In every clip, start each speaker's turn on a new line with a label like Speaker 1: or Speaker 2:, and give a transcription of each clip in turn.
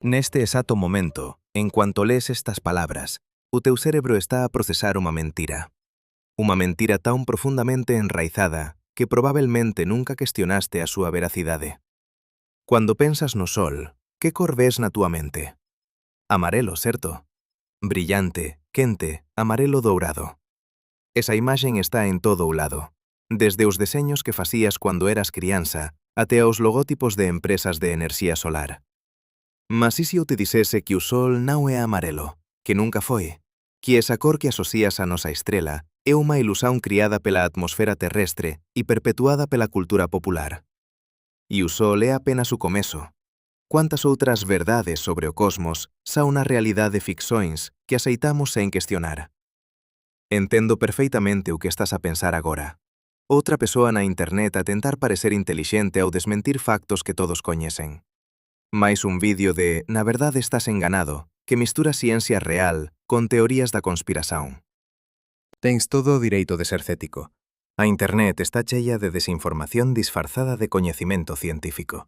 Speaker 1: Neste exato momento, en cuanto lees estas palabras, o teu cérebro está a procesar unha mentira. Unha mentira tan profundamente enraizada que probablemente nunca questionaste a súa veracidade. Cuando pensas no sol, que cor ves na túa mente? Amarelo, certo? Brillante, quente, amarelo dourado. Esa imaxen está en todo o lado, desde os deseños que facías cando eras crianza até aos logótipos de empresas de enerxía solar. Mas e se eu te dixese que o sol non é amarelo, que nunca foi, que esa cor que asocias á nosa estrela é unha ilusión criada pela atmosfera terrestre e perpetuada pela cultura popular? E o sol é apenas o comezo. Quantas outras verdades sobre o cosmos xa unha realidade de ficcións que aceitamos sen questionar? Entendo perfeitamente o que estás a pensar agora. Outra persoa na internet a tentar parecer intelixente ao desmentir factos que todos coñecen. Mais un vídeo de "Na verdade estás enganado", que mistura ciencia real con teorías da conspiración.
Speaker 2: Tens todo o direito de ser cético. A internet está cheia de desinformación disfrazada de coñecimento científico.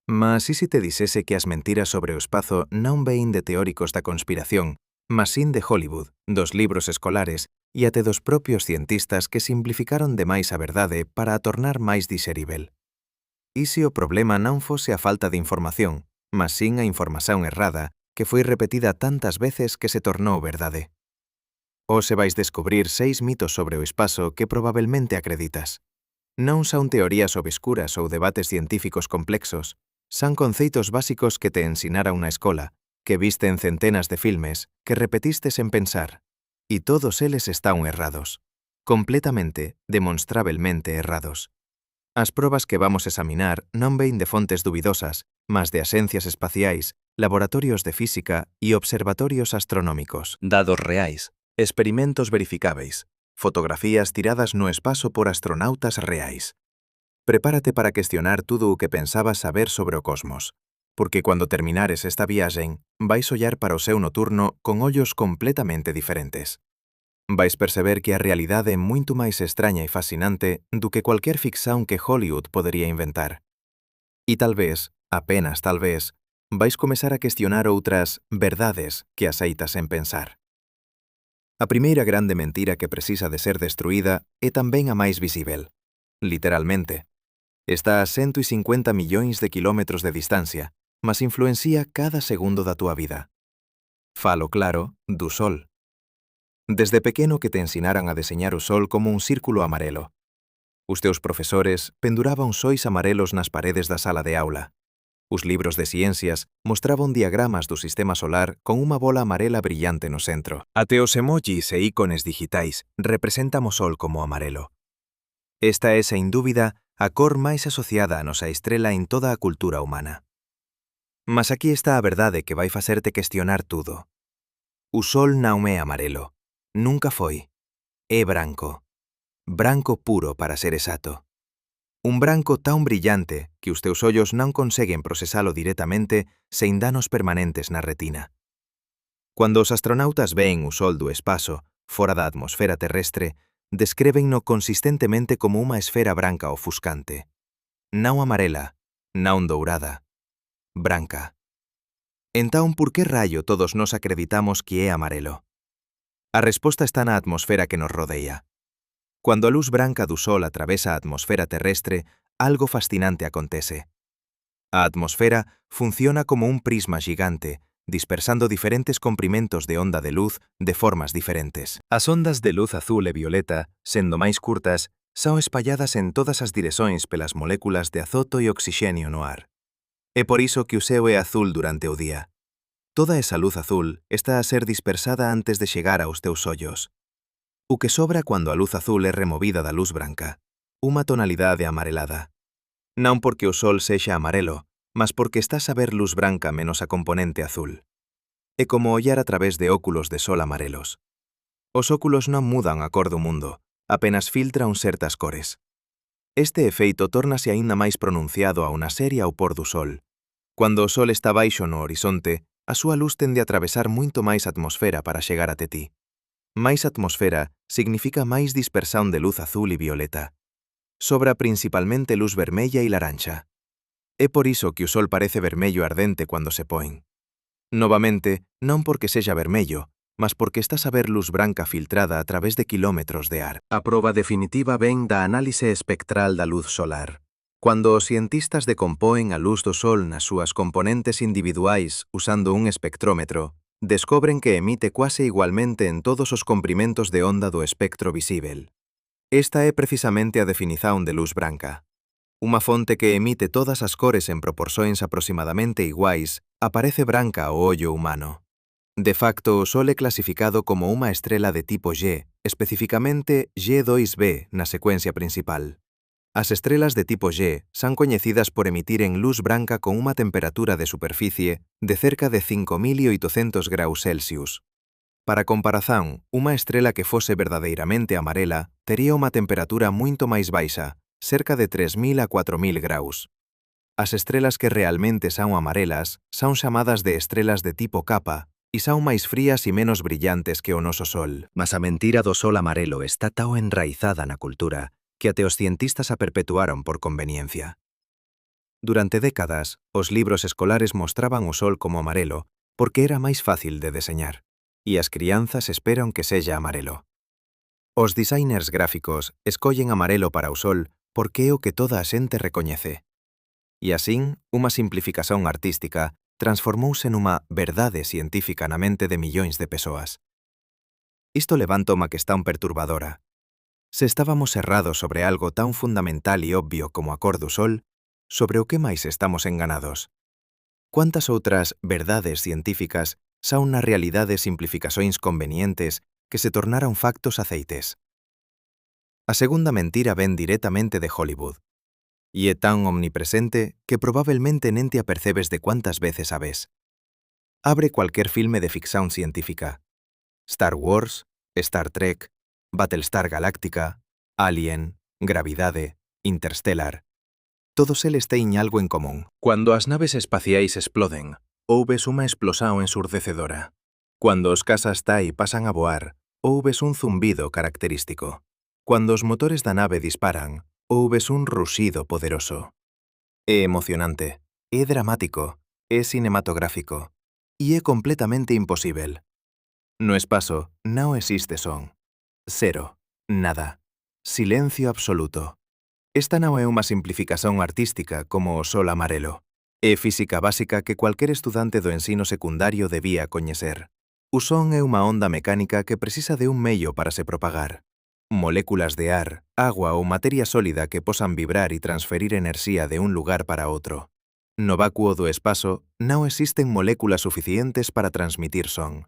Speaker 2: Mas e se te dixese que as mentiras sobre o espazo non vein de teóricos da conspiración, mas sin de Hollywood, dos libros escolares e até dos propios cientistas que simplificaron demais a verdade para a tornar máis dixerível? E se o problema non fose a falta de información, mas sin a información errada que foi repetida tantas veces que se tornou verdade? Hoxe vais descubrir 6 mitos sobre o espazo que probablemente acreditas. Non son teorías obscuras ou debates científicos complexos, son conceitos básicos que te ensinara unha escola, que viste en centenas de filmes, que repetiste sen pensar. E todos eles están errados. Completamente, demonstrablemente errados. As probas que vamos examinar non vein de fontes dubidosas, mas de axencias espaciais, laboratorios de física e observatorios astronómicos.
Speaker 1: Dados reais, experimentos verificáveis, fotografías tiradas no espazo por astronautas reais. Prepárate para questionar tudo o que pensabas saber sobre o cosmos, porque cando terminares esta viaxen, vais ollar para o seu noturno con ollos completamente diferentes. Vais perceber que a realidade é moito máis extraña e fascinante do que cualquier ficción que Hollywood podería inventar. E tal vez, apenas tal vez, vais comezar a questionar outras verdades que aceitas en pensar. A primeira grande mentira que precisa de ser destruída é tamén a máis visível. Literalmente. Está a 150 millóns de kilómetros de distancia, mas influencia cada segundo da túa vida. Falo claro do sol. Desde pequeno que te ensinaran a deseñar o sol como un círculo amarelo. Os teus profesores penduraban sóis amarelos nas paredes da sala de aula. Os libros de ciencias mostraban diagramas do sistema solar con unha bola amarela brillante no centro. Até os emojis e ícones digitais representan o sol como amarelo. Esta é, sen dúbida, a cor máis asociada á nosa estrela en toda a cultura humana. Mas aquí está a verdade que vai facerte questionar tudo. O sol non é amarelo. Nunca foi. É branco. Branco puro, para ser exacto. Un branco tan brillante que os teus ollos non conseguen procesalo directamente sen danos permanentes na retina. Cando os astronautas ven o sol do espazo, fora da atmosfera terrestre, descrébenno consistentemente como unha esfera branca ofuscante. Non amarela, non dourada. Branca. Entón, por que raio todos nós acreditamos que é amarelo? A resposta está na atmosfera que nos rodeia. Cuando a luz branca do sol atravesa a atmosfera terrestre, algo fascinante acontece. A atmosfera funciona como un prisma gigante, dispersando diferentes comprimentos de onda de luz de formas diferentes. As ondas de luz azul e violeta, sendo máis curtas, son espalladas en todas as direccións pelas moléculas de azoto e oxixenio no ar. É por iso que o ceo é azul durante o día. Toda esa luz azul está a ser dispersada antes de chegar aos teus ollos. O que sobra cando a luz azul é removida da luz branca, unha tonalidade amarelada. Non porque o sol sexa amarelo, mas porque estás a ver luz branca menos a componente azul. É como ollar a través de óculos de sol amarelos. Os óculos non mudan a cor do mundo, apenas filtran certas cores. Este efeito tórnase aínda máis pronunciado ao nacer e ao pôr do sol. Cando o sol está baixo no horizonte, a súa luz tende a atravesar moito máis atmosfera para chegar até ti. Máis atmosfera significa máis dispersión de luz azul e violeta. Sobra principalmente luz vermella e laranxa. É por iso que o sol parece vermello ardente cando se poen. Novamente, non porque sexa vermello, mas porque estás a ver luz branca filtrada a través de quilómetros de ar.
Speaker 2: A proba definitiva vén da análise espectral da luz solar. Cuando os cientistas decompoen a luz do sol nas súas componentes individuais usando un espectrómetro, descobren que emite quase igualmente en todos os comprimentos de onda do espectro visível. Esta é precisamente a definición de luz branca. Unha fonte que emite todas as cores en proporcións aproximadamente iguais aparece branca ao ollo humano. De facto, o Sol é clasificado como unha estrela de tipo G, especificamente G2b na secuencia principal. As estrelas de tipo G son coñecidas por emitir luz branca con unha temperatura de superficie de cerca de 5.800 graus Celsius. Para comparazón, unha estrela que fose verdadeiramente amarela tería unha temperatura moito máis baixa, cerca de 3.000 a 4.000 graus. As estrelas que realmente son amarelas son chamadas de estrelas de tipo Kappa e son máis frías e menos brillantes que o noso Sol.
Speaker 3: Mas a mentira do sol amarelo está tão enraizada na cultura que até os cientistas a perpetuaron por conveniencia.
Speaker 2: Durante décadas, os libros escolares mostraban o Sol como amarelo porque era máis fácil de deseñar, e as crianzas esperan que sexa amarelo. Os designers gráficos escollen amarelo para o Sol porque é o que toda a xente recoñece. E asín, unha simplificación artística transformouse nunha verdade científica na mente de millóns de persoas. Isto levanta unha cuestión perturbadora. Se estábamos errados sobre algo tan fundamental e obvio como a cor do Sol, sobre o que máis estamos enganados? Quantas outras verdades científicas son na realidade simplificacións convenientes que se tornaron factos aceites? A segunda mentira ven directamente de Hollywood. E é tan omnipresente que probablemente nen te apercebes de cuántas veces a ves. Abre cualquier filme de ficción científica. Star Wars, Star Trek, Battlestar Galactica, Alien, Gravidade, Interstellar. Todos eles teñen algo en común. Cuando as naves espaciais exploden, houves unha explosión ensurdecedora. Cuando os casas TIE pasan a voar, houves un zumbido característico. Cuando os motores da nave disparan, houves un ruxido poderoso. É emocionante, é dramático, é cinematográfico, e é completamente imposível. No espazo non existe son. Cero, nada, silencio absoluto. Esta non é unha simplificación artística como o sol amarelo. É física básica que cualquier estudante do ensino secundario debía coñecer. O son é unha onda mecánica que precisa de un medio para se propagar. Moléculas de ar, agua ou materia sólida que posan vibrar e transferir enerxía de un lugar para outro. No vacuo do espazo non existen moléculas suficientes para transmitir son.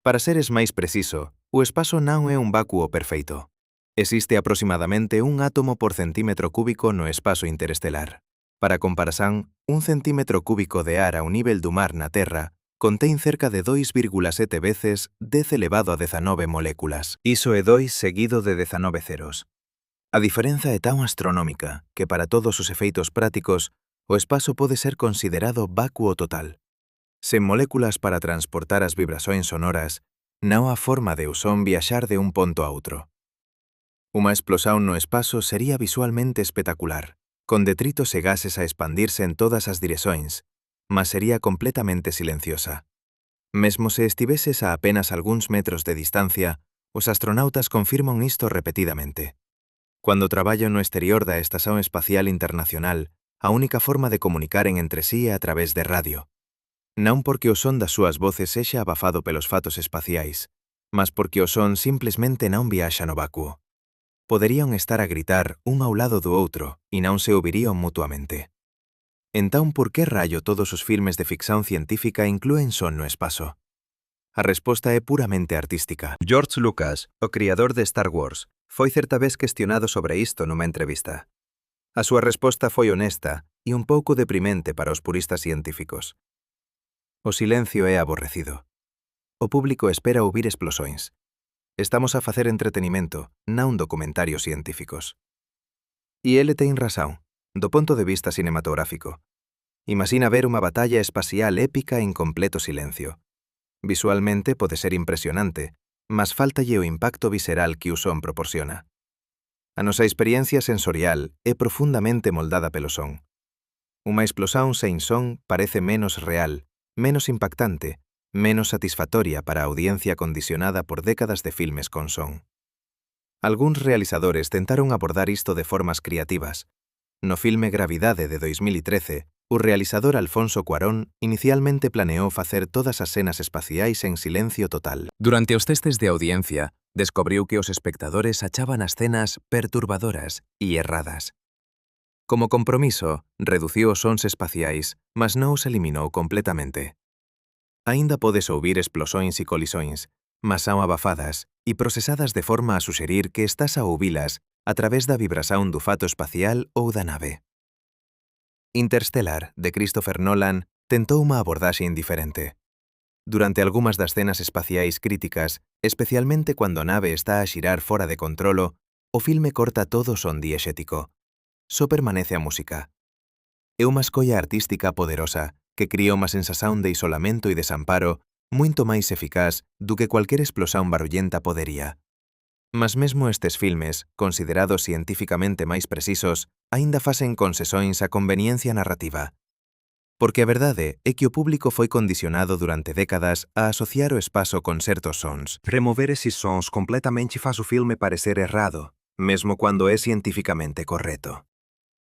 Speaker 2: Para seres máis preciso, o espazo non é un vacuo perfeito. Existe aproximadamente un átomo por centímetro cúbico no espazo interestelar. Para comparación, un centímetro cúbico de ar ao nivel do mar na Terra contén cerca de 2,7 veces 10 elevado a 19 moléculas. Iso é 2 seguido de 19 ceros. A diferenza é tan astronómica que para todos os efeitos prácticos o espazo pode ser considerado vacuo total. Sen moléculas para transportar as vibracións sonoras, non há forma de o son viaxar de un ponto a outro. Unha explosión no espazo sería visualmente espectacular, con detritos e gases a expandirse en todas as direccións, mas sería completamente silenciosa. Mesmo se estiveses a apenas algúns metros de distancia, os astronautas confirman isto repetidamente. Cuando traballan no exterior da Estación Espacial Internacional, a única forma de comunicaren entre sí é a través de radio. Non porque o son das súas voces sexa abafado pelos fatos espaciais, mas porque o son simplesmente non viaxa no vacuo. Poderían estar a gritar un ao lado do outro e non se ouvirían mutuamente. Entón, por que raio todos os filmes de ficción científica inclúen son no espazo? A resposta é puramente artística.
Speaker 3: George Lucas, o criador de Star Wars, foi certa vez questionado sobre isto nunha entrevista.
Speaker 2: A súa resposta foi honesta e un pouco deprimente para os puristas científicos. O silencio é aborrecido. O público espera ouvir explosóns. Estamos a facer entretenimento, non documentarios científicos. E ele ten razón, do ponto de vista cinematográfico. Imagina ver unha batalla espacial épica en completo silencio. Visualmente pode ser impresionante, mas faltalle o impacto visceral que o son proporciona. A nosa experiencia sensorial é profundamente moldada pelo son. Unha explosión sen son parece menos real, menos impactante, menos satisfactoria para a audiencia condicionada por décadas de filmes con son. Algúns realizadores tentaron abordar isto de formas creativas. No filme Gravidade de 2013, o realizador Alfonso Cuarón inicialmente planeou facer todas as cenas espaciais en silencio total.
Speaker 3: Durante os testes de audiencia, descubriu que os espectadores achaban as cenas perturbadoras e erradas. Como compromiso, reduciu os sons espaciais, mas non os eliminou completamente. Aínda podes ouvir explosóns e colisóns, mas son abafadas e procesadas de forma a suxerir que estás a ouvilas a través da vibración do fato espacial ou da nave. Interstellar, de Christopher Nolan, tentou unha abordaxe indiferente. Durante algunhas das cenas espaciais críticas, especialmente cando a nave está a xirar fora de controlo, o filme corta todo o son diexético. Só permanece a música. É unha escolla artística poderosa que cría unha sensación de isolamento e desamparo moito máis eficaz do que cualquier explosión barullenta podería. Mas mesmo estes filmes, considerados científicamente máis precisos, aínda facen concesións á conveniencia narrativa. Porque a verdade é que o público foi condicionado durante décadas a asociar o espazo con certos sons.
Speaker 2: Remover eses sons completamente faz o filme parecer errado, mesmo quando é científicamente correto.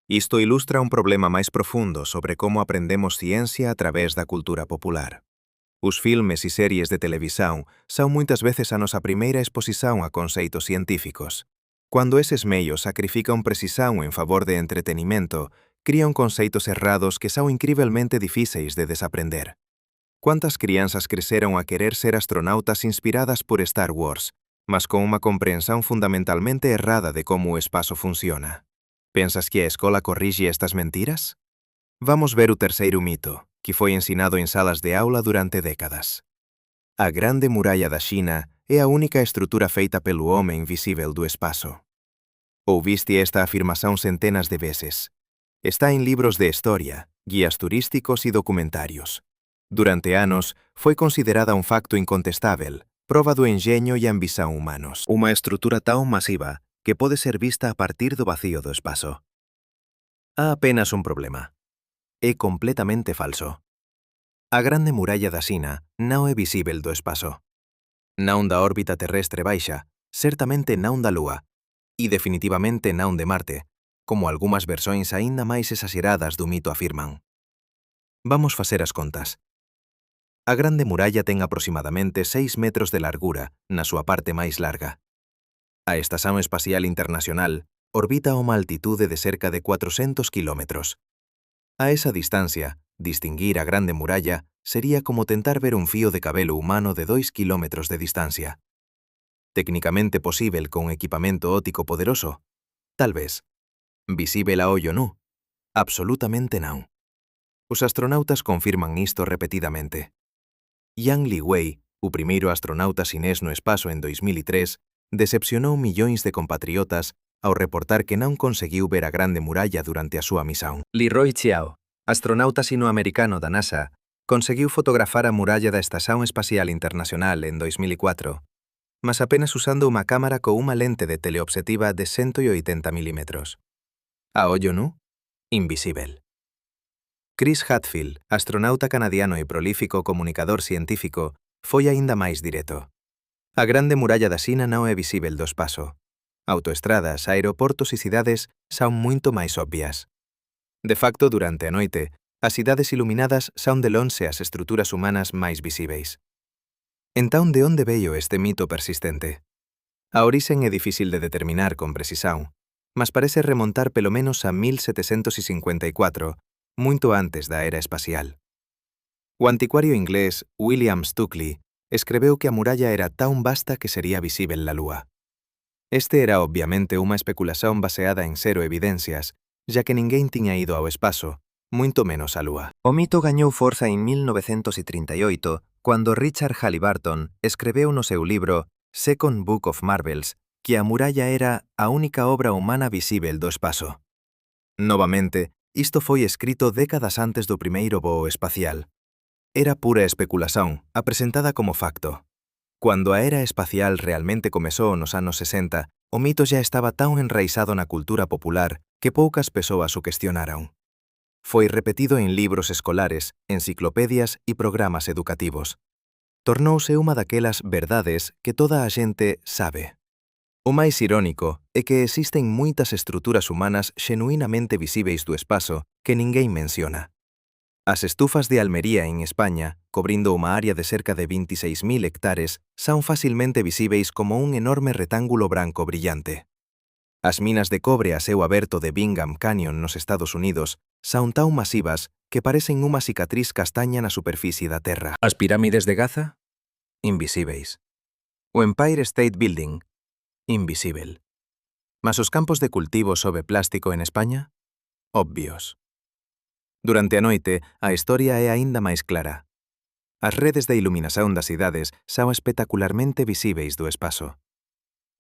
Speaker 2: Isto ilustra un problema máis profundo sobre como aprendemos ciencia a través da cultura popular. Os filmes e series de televisión son moitas veces a nosa primeira exposición a conceitos científicos. Cuando eses meios sacrifican precisión en favor de entretenimento, crían conceitos errados que son incrivelmente difíceis de desaprender. Quantas crianzas creceron a querer ser astronautas inspiradas por Star Wars, mas con unha comprensión fundamentalmente errada de como o espazo funciona? Pensas que a escola corrige estas mentiras? Vamos ver o terceiro mito, que foi ensinado en salas de aula durante décadas. A Grande Muralla da China é a única estrutura feita pelo home invisível do espazo. Ouviste esta afirmación centenas de veces. Está en libros de historia, guías turísticos e documentarios. Durante anos, foi considerada un facto incontestável, prova do enxeño e ambición humanos. Unha estrutura tan masiva que pode ser vista a partir do vacío do espazo. Há apenas un problema. É completamente falso. A Grande Muralla da China non é visível do espazo. Non da órbita terrestre baixa, certamente non da Lúa, e definitivamente non de Marte, como algunhas versións aínda máis exageradas do mito afirman. Vamos facer as contas. A Grande Muralla ten aproximadamente 6 metros de largura na súa parte máis larga. A Estación Espacial Internacional orbita a unha altitude de cerca de 400 kilómetros. A esa distancia, distinguir a Grande Muralla sería como tentar ver un fío de cabelo humano de 2 kilómetros de distancia. Técnicamente posible con equipamento óptico poderoso? Tal vez. Visível a ollo nu? Absolutamente non. Os astronautas confirman isto repetidamente. Yang Liwei, o primeiro astronauta xinés no espazo en 2003, decepcionou millóns de compatriotas ao reportar que non conseguiu ver a Grande Muralla durante a súa misión. Leroy Chiao, astronauta sinoamericano da NASA, conseguiu fotografar a muralla da Estación Espacial Internacional en 2004, mas apenas usando unha cámara con unha lente de teleobxectiva de 180 mm. A ollo nu? Invisível. Chris Hadfield, astronauta canadiano e prolífico comunicador científico, foi aínda máis directo. A Grande Muralla da China non é visível do espazo. Autoestradas, aeroportos e cidades son moito máis obvias. De facto, durante a noite, as cidades iluminadas son de lonxe as estruturas humanas máis visíveis. Entón, de onde veio este mito persistente? A orixen é difícil de determinar con precisión, mas parece remontar pelo menos a 1754, moito antes da era espacial. O anticuario inglés William Stukeley escreveu que a muralla era tan vasta que sería visível la Lúa. Este era obviamente unha especulación baseada en cero evidencias, ya que ninguén tiña ido ao espazo, moito menos á Lúa. O mito gañou forza en 1938, cando Richard Halliburton escreveu no seu libro Second Book of Marvels que a muralla era a única obra humana visível do espazo. Novamente, isto foi escrito décadas antes do primeiro voo espacial. Era pura especulación, apresentada como facto. Cuando a era espacial realmente comezou nos anos 60, o mito já estaba tan enraizado na cultura popular que poucas persoas o cuestionaron. Foi repetido en libros escolares, enciclopedias e programas educativos. tornouse unha daquelas verdades que toda a xente sabe. O máis irónico é que existen moitas estruturas humanas xenuinamente visíveis do espazo que ninguén menciona. As estufas de Almería en España, cobrindo unha área de cerca de 26.000 hectares, son facilmente visíveis como un enorme retángulo branco brillante. As minas de cobre a ceo aberto de Bingham Canyon nos Estados Unidos son tan masivas que parecen unha cicatriz castaña na superficie da Terra.
Speaker 3: As pirámides de Gaza?
Speaker 2: Invisíveis. O Empire State Building? Invisível. Mas os campos de cultivo sob plástico en España? Obvios. Durante a noite, a historia é aínda máis clara. As redes de iluminación das cidades son espectacularmente visíveis do espazo.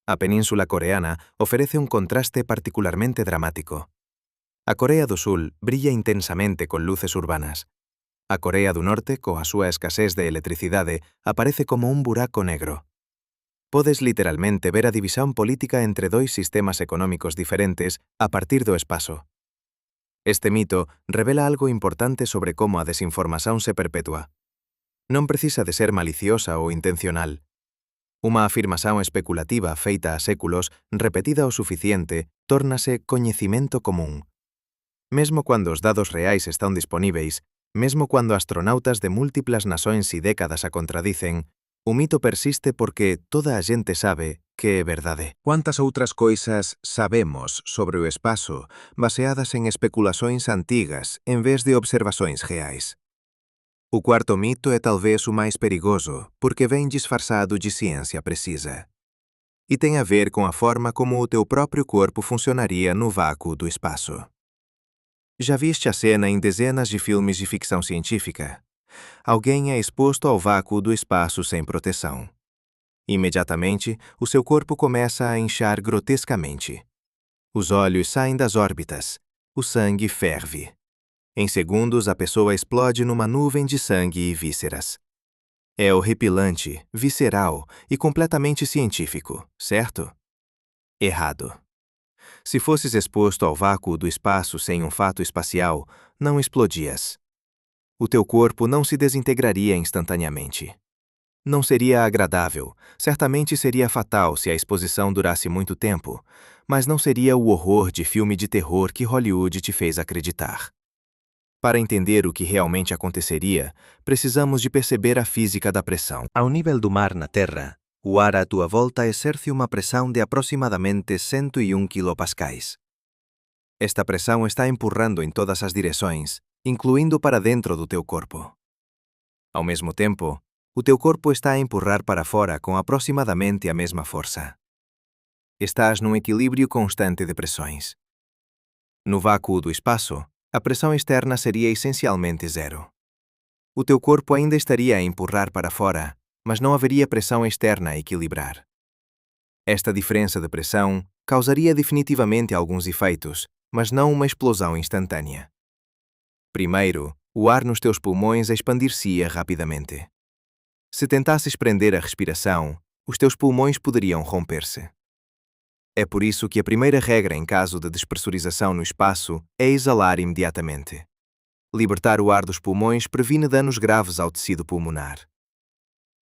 Speaker 2: A península coreana ofrece un contraste particularmente dramático. A Corea do Sul brilla intensamente con luces urbanas. A Corea do Norte, coa súa escasez de electricidade, aparece como un buraco negro. Podes literalmente ver a división política entre dois sistemas económicos diferentes a partir do espazo. Este mito revela algo importante sobre como a desinformación se perpetúa. Non precisa de ser maliciosa ou intencional. Unha afirmación especulativa feita a séculos, repetida o suficiente, tórnase coñecimento común. Mesmo cando os dados reais están disponíveis, mesmo cando astronautas de múltiplas nações e décadas a contradicen, o mito persiste porque toda a xente sabe que é verdade.
Speaker 4: Quantas outras coisas sabemos sobre o espazo baseadas en especulações antigas en vez de observações reais? O quarto mito é talvez o mais perigoso, porque vem disfarçado de ciência precisa. E tem a ver com a forma como o teu próprio corpo funcionaria no vácuo do espaço. Já viste a cena em dezenas de filmes de ficção científica? Alguém é exposto ao vácuo do espaço sem proteção. Imediatamente, o seu corpo começa a inchar grotescamente. Os olhos saem das órbitas. O sangue ferve. Em segundos, a pessoa explode numa nuvem de sangue e vísceras. É horripilante, visceral e completamente científico, certo? Errado. Se fosses exposto ao vácuo do espaço sem um fato espacial, não explodias. O teu corpo não se desintegraria instantaneamente. Não seria agradável, certamente seria fatal se a exposição durasse muito tempo, mas não seria o horror de filme de terror que Hollywood te fez acreditar. Para entender o que realmente aconteceria, precisamos de perceber a física da pressão. Ao nível do mar na Terra, o ar à tua volta exerce uma pressão de aproximadamente 101 kPa. Esta pressão está empurrando em todas as direções, incluindo para dentro do teu corpo. Ao mesmo tempo, o teu corpo está a empurrar para fora com aproximadamente a mesma força. Estás num equilíbrio constante de pressões. No vácuo do espaço, a pressão externa seria essencialmente zero. O teu corpo ainda estaria a empurrar para fora, mas não haveria pressão externa a equilibrar. Esta diferença de pressão causaria definitivamente alguns efeitos, mas não uma explosão instantânea. Primeiro, o ar nos teus pulmões expandir-se-ia rapidamente. Se tentasses prender a respiração, os teus pulmões poderiam romper-se. É por isso que a primeira regra em caso de despressurização no espaço é exalar imediatamente. Libertar o ar dos pulmões previne danos graves ao tecido pulmonar.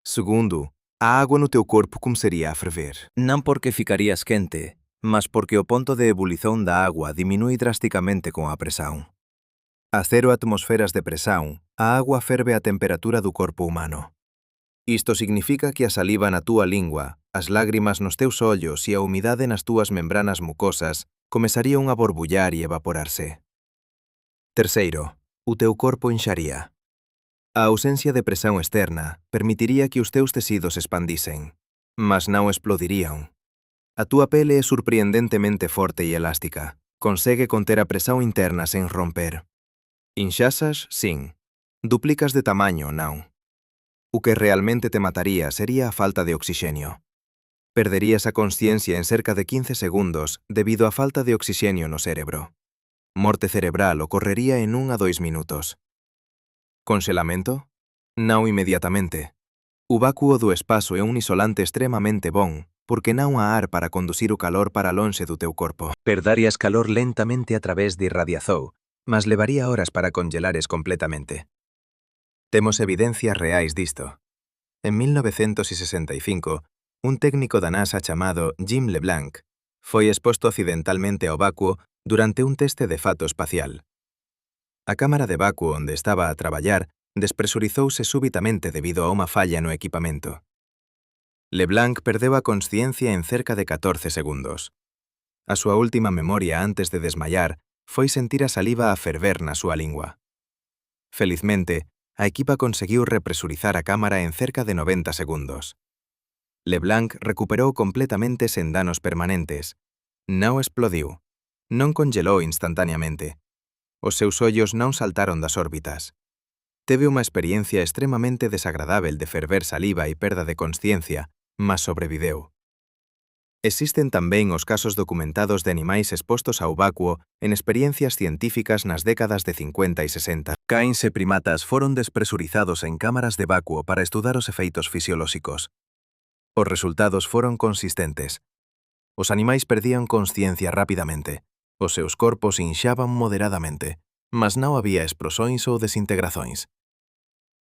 Speaker 4: Segundo, a água no teu corpo começaria a ferver. Não porque ficarias quente, mas porque o ponto de ebulição da água diminui drasticamente com a pressão. A 0 atmosferas de pressão, a água ferve a temperatura do corpo humano. Isto significa que a saliva na tua língua, as lágrimas nos teus olhos e a umidade nas tuas membranas mucosas começariam a borbulhar e evaporar-se. Terceiro, o teu corpo incharia. A ausência de pressão externa permitiria que os teus tecidos expandissem, mas não explodiriam. A tua pele é surpreendentemente forte e elástica. Consegue conter a pressão interna sem romper. Inchazas, sim. Duplicas de tamanho, não. O que realmente te mataría sería a falta de oxígeno. Perderías a consciencia en cerca de 15 segundos debido a falta de oxígeno no cérebro. Morte cerebral ocorrería en 1 a 2 minutos. Congelamento? Non inmediatamente. O vácuo do espazo é un isolante extremamente bon, porque non há ar para conducir o calor para lonxe do teu corpo. Perdarías calor lentamente a través de irradiazón, mas levaría horas para congelares completamente. Temos evidencias reais disto.
Speaker 2: En 1965, un técnico da NASA chamado Jim LeBlanc foi exposto accidentalmente ao vacuo durante un teste de fato espacial. A cámara de vacuo onde estaba a traballar despresurizouse súbitamente debido a unha falla no equipamento. LeBlanc perdeu a consciencia en cerca de 14 segundos. A súa última memoria antes de desmayar foi sentir a saliva a ferver na súa lingua. Felizmente, a equipa conseguiu represurizar a cámara en cerca de 90 segundos. LeBlanc recuperou completamente sen danos permanentes. Non explodiu. Non congelou instantaneamente. Os seus ollos non saltaron das órbitas. Teve unha experiencia extremamente desagradável de ferver saliva e perda de consciencia, mas sobreviveu. Existen tamén os casos documentados de animais expostos ao vacuo en experiencias científicas nas décadas de 50 e 60. Cães e primatas foron despresurizados en cámaras de vacuo para estudar os efeitos fisiolóxicos. Os resultados foron consistentes. Os animais perdían consciencia rapidamente. Os seus corpos inxaban moderadamente, mas non había explosóns ou desintegracións.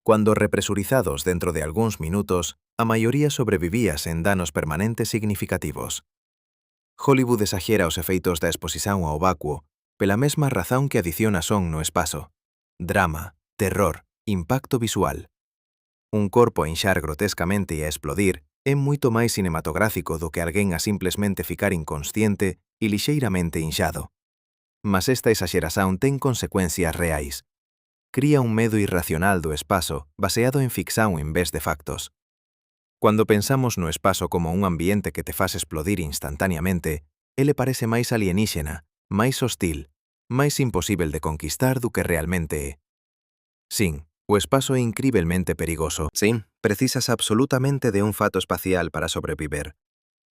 Speaker 2: Cuando represurizados dentro de algúns minutos, a maioría sobrevivía sen danos permanentes significativos. Hollywood exagera os efeitos da exposición ao vacuo pela mesma razón que adiciona son no espazo. Drama, terror, impacto visual. Un corpo a inxar grotescamente e a explodir é moito máis cinematográfico do que alguén a simplesmente ficar inconsciente e lixeiramente inxado. Mas esta exaxeración ten consecuencias reais. Cría un medo irracional do espazo baseado en ficción en vez de factos. Cuando pensamos no espazo como un ambiente que te faz explodir instantáneamente, ele parece máis alieníxena, máis hostil, máis imposível de conquistar do que realmente é. Sin, o espazo é incrivelmente perigoso. Sí, precisas absolutamente de un fato espacial para sobreviver.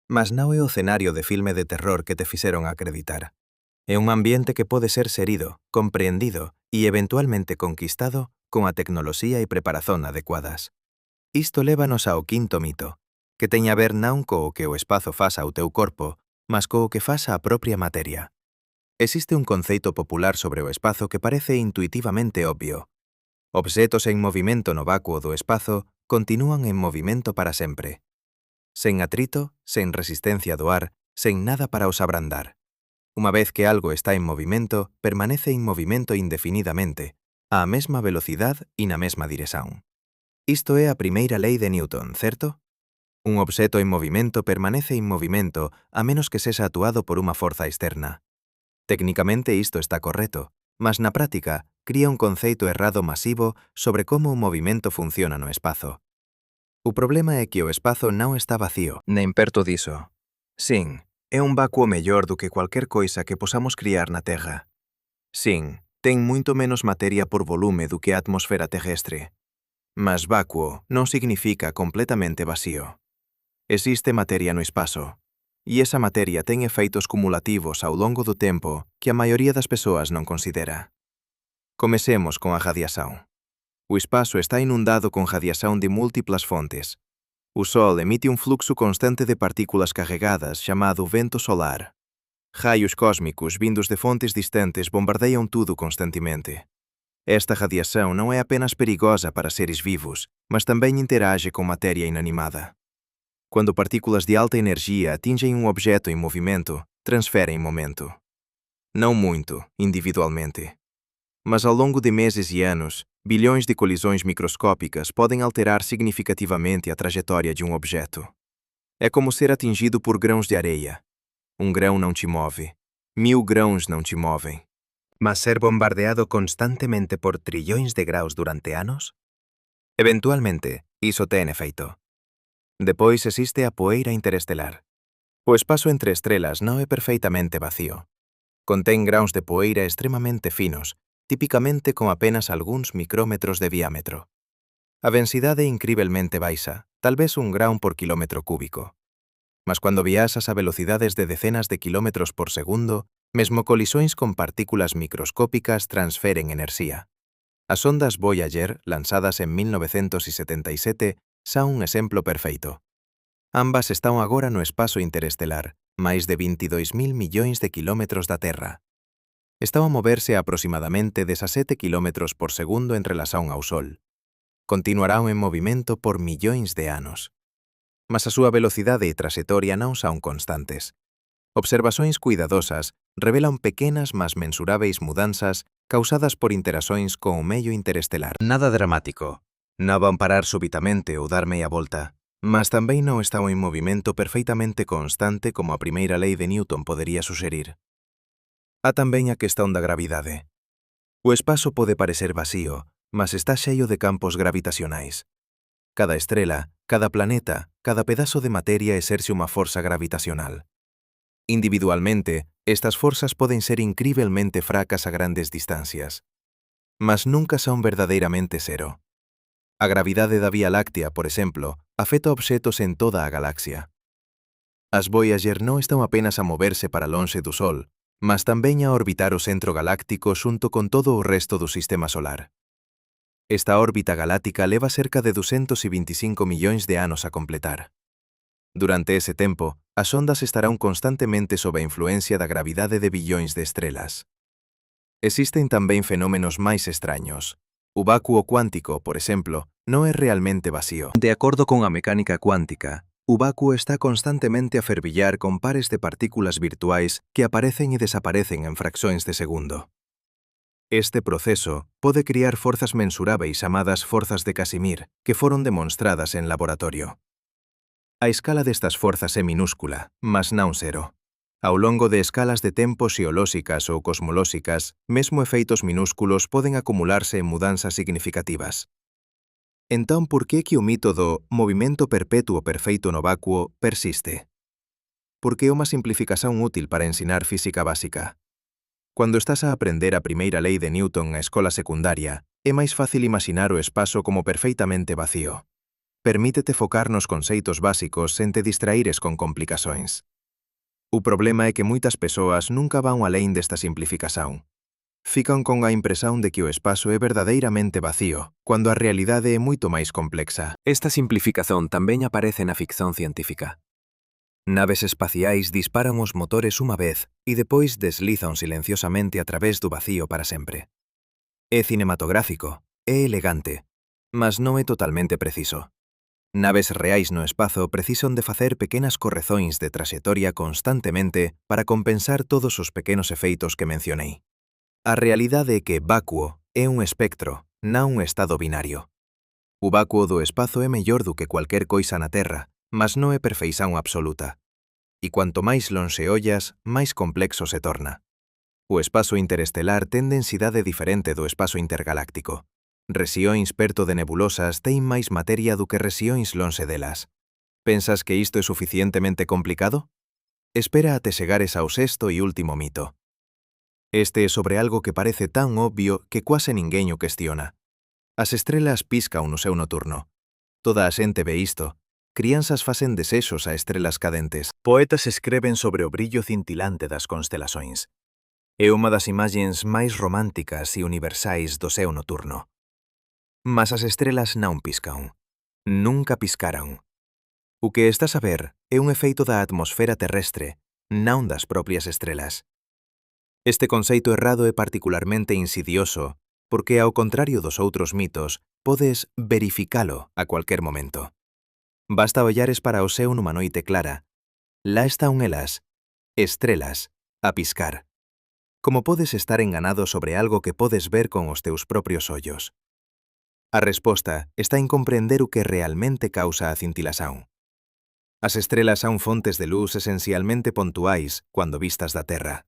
Speaker 2: Mas non é o cenario de filme de terror que te fixeron acreditar. É un ambiente que pode ser serido, compreendido e eventualmente conquistado con a tecnoloxía e preparación adecuadas. Isto lévanos ao quinto mito, que teña a ver non co que o espazo fasa ao teu corpo, mas co que fasa a propia materia. Existe un conceito popular sobre o espazo que parece intuitivamente obvio. Obxetos en movimento no vacuo do espazo continúan en movimento para sempre. Sen atrito, sen resistencia do ar, sen nada para os abrandar. Unha vez que algo está en movimento, permanece en movimento indefinidamente, á mesma velocidade e na mesma dirección. Isto é a primeira lei de Newton, certo? Un obxeto en movimento permanece en movimento a menos que sexa actuado por unha forza externa. Técnicamente isto está correcto, mas na práctica cría un conceito errado masivo sobre como o movimento funciona no espazo. O problema é que o espazo non está vacío, nen perto diso. Sin, é un vacuo mellor do que cualquier coisa que posamos criar na Terra. Sin, ten moito menos materia por volume do que a atmosfera terrestre. Mas vacuo non significa completamente vacío. Existe materia no espazo, e esa materia ten efeitos cumulativos ao longo do tempo que a maioría das persoas non considera. Comecemos con a radiación. O espazo está inundado con radiación de múltiplas fontes. O Sol emite un fluxo constante de partículas carregadas chamado vento solar. Raios cósmicos vindos de fontes distantes bombardeiam tudo constantemente. Esta radiação não é apenas perigosa para seres vivos, mas também interage com matéria inanimada. Quando partículas de alta energia atingem um objeto em movimento, transferem momento. Não muito, individualmente. Mas ao longo de meses e anos, bilhões de colisões microscópicas podem alterar significativamente a trajetória de um objeto. É como ser atingido por grãos de areia. Um grão não te move. 1000 grãos não te movem. Mas ser bombardeado constantemente por trilhões de graus durante anos? Eventualmente, iso ten efeito. Depois existe a poeira interestelar. O espazo entre estrelas non é perfeitamente vacío. Contén graus de poeira extremamente finos, típicamente con apenas algúns micrómetros de diámetro. A densidade é incrivelmente baixa, talvez un grão por quilómetro cúbico. Mas cando viaxas a velocidades de decenas de kilómetros por segundo, mesmo colisões con partículas microscópicas transferen enerxía. As ondas Voyager, lanzadas en 1977, son un exemplo perfeito. Ambas están agora no espazo interestelar, máis de 22.000 millóns de kilómetros da Terra. Están a moverse a aproximadamente 17 km por segundo en relación ao Sol. continuarán en movimento por millóns de anos. Mas a súa velocidade e traxectoria non son constantes. Observações cuidadosas revelan pequenas mas mensuráveis mudanzas causadas por interaccións con o medio interestelar. Nada dramático. Non van parar súbitamente ou dar meia volta, mas tamén non están en movimento perfeitamente constante como a primeira lei de Newton podería suxerir. Há tamén a questão da gravidade. O espazo pode parecer vacío, mas está xeio de campos gravitacionais. Cada estrela, cada planeta, cada pedazo de materia exerce unha forza gravitacional. Individualmente, estas forzas poden ser incrivelmente fracas a grandes distancias, mas nunca son verdadeiramente cero. A gravidade da Vía Láctea, por exemplo, afecta obxetos en toda a galaxia. As Voyager non están apenas a moverse para lonxe do Sol, mas tamén a orbitar o centro galáctico xunto con todo o resto do sistema solar. Esta órbita galáctica leva cerca de 225 millóns de anos a completar. Durante ese tempo, as ondas estarán constantemente sob a influencia da gravidade de billóns de estrelas. Existen tamén fenómenos máis extraños. O vácuo cuántico, por exemplo, non é realmente vacío. De acordo con a mecánica cuántica, o vácuo está constantemente a fervillar con pares de partículas virtuais que aparecen e desaparecen en fraccións de segundo. Este proceso pode criar forzas mensuráveis chamadas forzas de Casimir, que foron demonstradas en laboratorio. A escala destas forzas é minúscula, mas non cero. Ao longo de escalas de tempo xeolóxicas ou cosmolóxicas, mesmo efeitos minúsculos poden acumularse en mudanzas significativas. Entón, por que o mito do movimento perpetuo perfeito no vácuo persiste? Porque é unha simplificación útil para ensinar física básica. Cando estás a aprender a primeira lei de Newton na escola secundaria, é máis fácil imaginar o espazo como perfeitamente vacío. Permítete focar nos conceitos básicos sen te distraíres con complicacións. O problema é que moitas persoas nunca van alén desta simplificación. Fican con a impresión de que o espazo é verdadeiramente vacío, cando a realidade é moito máis complexa. Esta simplificación tamén aparece na ficción científica. Naves espaciais disparan os motores unha vez e depois deslizan silenciosamente a través do vacío para sempre. É cinematográfico, é elegante, mas non é totalmente preciso. Naves reais no espazo precisan de facer pequenas correzóns de traxectoria constantemente para compensar todos os pequenos efeitos que mencionei. A realidade é que vácuo é un espectro, non un estado binario. O vácuo do espazo é mellor do que cualquer coisa na Terra, mas non é perfeición absoluta. E cuanto máis lonxe ollas, máis complexo se torna. O espazo interestelar ten densidade diferente do espazo intergaláctico. Rexións perto de nebulosas ten máis materia do que rexións lonxe delas. Pensas que isto é suficientemente complicado? Espera até chegares ao sexto e último mito. Este é sobre algo que parece tan obvio que quase ninguén o cuestiona. As estrelas piscan no seu noturno. Toda a xente ve isto. Crianzas facen desexos a estrelas cadentes. Poetas escreven sobre o brillo cintilante das constelações. É unha das imaxes máis románticas e universais do ceo noturno. Mas as estrelas non piscan. Nunca piscaran. O que estás a ver é un efeito da atmosfera terrestre, non das propias estrelas. Este conceito errado é particularmente insidioso porque, ao contrario dos outros mitos, podes verificalo a cualquier momento. Basta ollares para o ceo nunha noite clara. Lá están elas, estrelas, a piscar. Como podes estar enganado sobre algo que podes ver con os teus propios ollos? A resposta está en comprender o que realmente causa a cintilación. As estrelas son fontes de luz esencialmente puntuais cando vistas da Terra.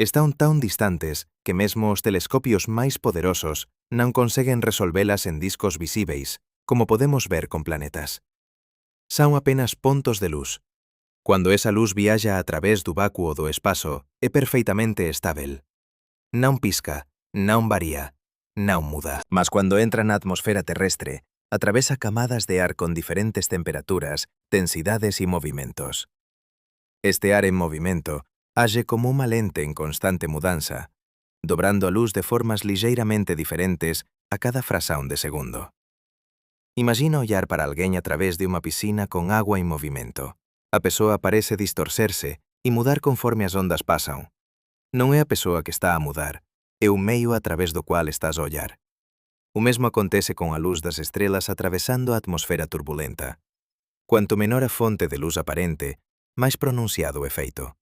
Speaker 2: Están tan distantes que mesmo os telescopios máis poderosos non conseguen resolvelas en discos visíveis, como podemos ver con planetas. Son apenas pontos de luz. Cando esa luz viaxa a través do vácuo do espazo, é perfeitamente estável. Non pisca, non varía, non muda. Mas cando entra na atmosfera terrestre, atravesa camadas de ar con diferentes temperaturas, densidades e movimentos. Este ar en movimento age como unha lente en constante mudanza, dobrando a luz de formas lixeiramente diferentes a cada frasón de segundo. Imagina ollar para alguén a través de unha piscina con agua en movimento. A persoa parece distorcerse e mudar conforme as ondas pasan. Non é a persoa que está a mudar, é o medio a través do cual estás a ollar.
Speaker 3: O mesmo acontece con a luz das estrelas atravesando a atmosfera turbulenta. Cuanto menor a fonte de luz aparente, máis pronunciado o efeito.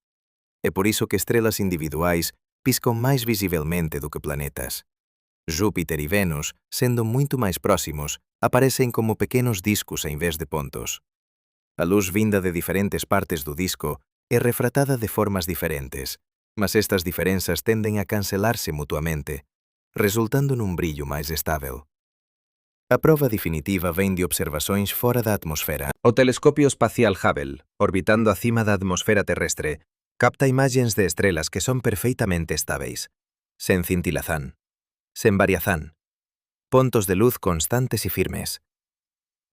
Speaker 3: É por iso que estrelas individuais piscan máis visivelmente do que planetas. Júpiter e Venus, sendo muito máis próximos, aparecen como pequenos discos en vez de pontos. A luz vinda de diferentes partes do disco é refratada de formas diferentes, mas estas diferenzas tenden a cancelarse mutuamente, resultando nun brillo máis estável. A prova definitiva vén de observações fora da atmosfera.
Speaker 2: O telescopio espacial Hubble, orbitando acima da atmosfera terrestre, capta imaxes de estrelas que son perfeitamente estáveis, sen cintilazán, sen variazán, pontos de luz constantes e firmes.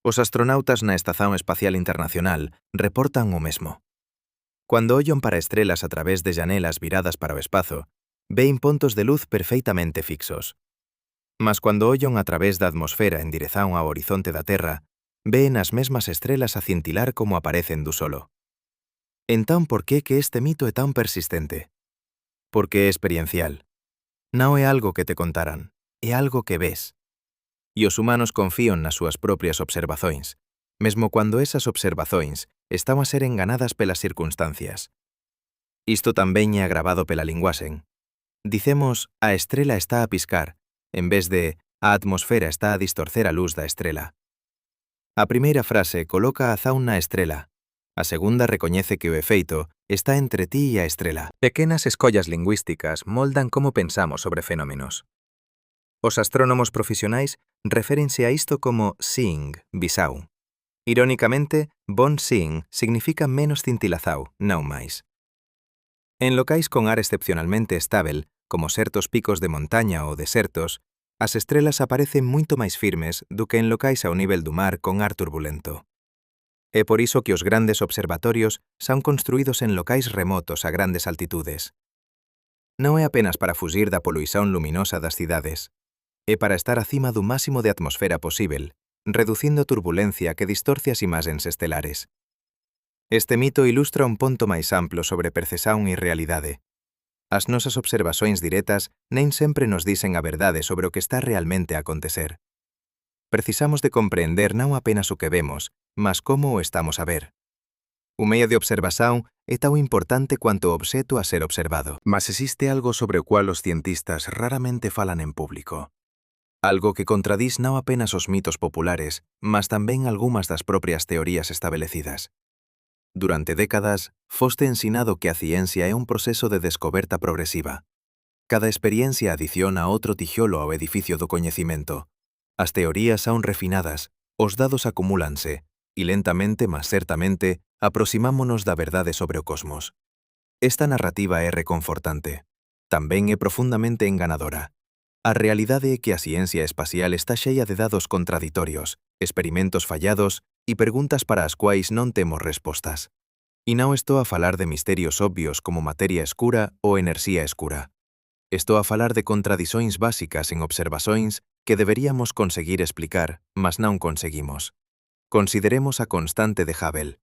Speaker 2: Os astronautas na Estación Espacial Internacional reportan o mesmo. Cuando ollan para estrelas a través de llanelas viradas para o espazo, ven pontos de luz perfeitamente fixos. Mas cuando ollan a través da atmosfera en direzón ao horizonte da Terra, ven as mesmas estrelas a cintilar como aparecen do solo. Entón, por que este mito é tan persistente? Porque é experiencial. Non é algo que te contaran, é algo que ves. E os humanos confían nas súas propias observações, mesmo cuando esas observações están a ser enganadas pelas circunstancias. Isto tamén é agravado pela linguaxe. Dicemos a estrela está a piscar, en vez de a atmosfera está a distorcer a luz da estrela. A primeira frase coloca a azón na estrela. A segunda recoñece que o efeito está entre ti e a estrela.
Speaker 3: Pequenas escollas lingüísticas moldan como pensamos sobre fenómenos. Os astrónomos profesionais reférense a isto como seeing, visao. Irónicamente, bon seeing significa menos cintilazao, non máis. En locais con ar excepcionalmente estável, como certos picos de montaña ou desertos, as estrelas aparecen moito máis firmes do que en locais ao nivel do mar con ar turbulento. É por iso que os grandes observatorios son construídos en locais remotos a grandes altitudes. Non é apenas para fuxir da poluición luminosa das cidades. É para estar acima do máximo de atmosfera posível, reducindo a turbulencia que distorce as imaxes estelares. Este mito ilustra un ponto máis amplo sobre percepción e realidade. As nosas observações directas nem sempre nos dicen a verdade sobre o que está realmente a acontecer. Precisamos de compreender non apenas o que vemos, mas como o estamos a ver. O medio de observación é tan importante cuanto o obxeto a ser observado.
Speaker 1: Mas existe algo sobre o cual os cientistas raramente falan en público. Algo que contradís non apenas os mitos populares, mas tamén algunhas das propias teorías establecidas. Durante décadas, foste ensinado que a ciencia é un proceso de descoberta progresiva. Cada experiencia adiciona outro tijolo ao edificio do coñecimento. As teorías son refinadas, os dados acumúlanse, e lentamente, mas certamente, aproximámonos da verdade sobre o cosmos. Esta narrativa é reconfortante. Tamén é profundamente enganadora. A realidade é que a ciencia espacial está cheia de dados contraditorios, experimentos fallados e preguntas para as quais non temos respostas. E non estou a falar de misterios obvios como materia escura ou enerxía escura. Estou a falar de contradicións básicas en observações que deberíamos conseguir explicar, mas non conseguimos. Consideremos a constante de Hubble.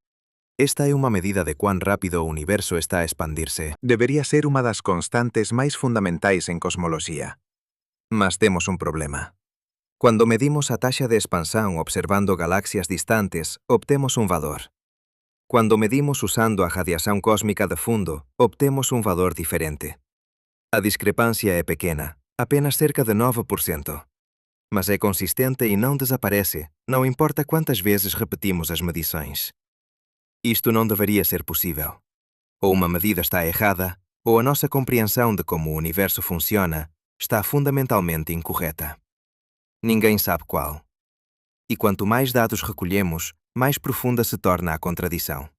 Speaker 1: Esta é unha medida de cuán rápido o universo está a expandirse.
Speaker 4: Debería ser unha das constantes máis fundamentais en cosmoloxía.
Speaker 2: Mas temos un problema. Cuando medimos a taxa de expansión observando galaxias distantes, obtemos un valor. Cuando medimos usando a radiación cósmica de fundo, obtemos un valor diferente. A discrepancia é pequena, apenas cerca de 9%. Mas é consistente e non desaparece, non importa quantas vezes repetimos as medições. Isto non deveria ser possível. Ou uma medida está errada, ou a nossa compreensão de como o universo funciona está fundamentalmente incorreta. Ninguém sabe qual. E quanto mais dados recolhemos, mais profunda se torna a contradição.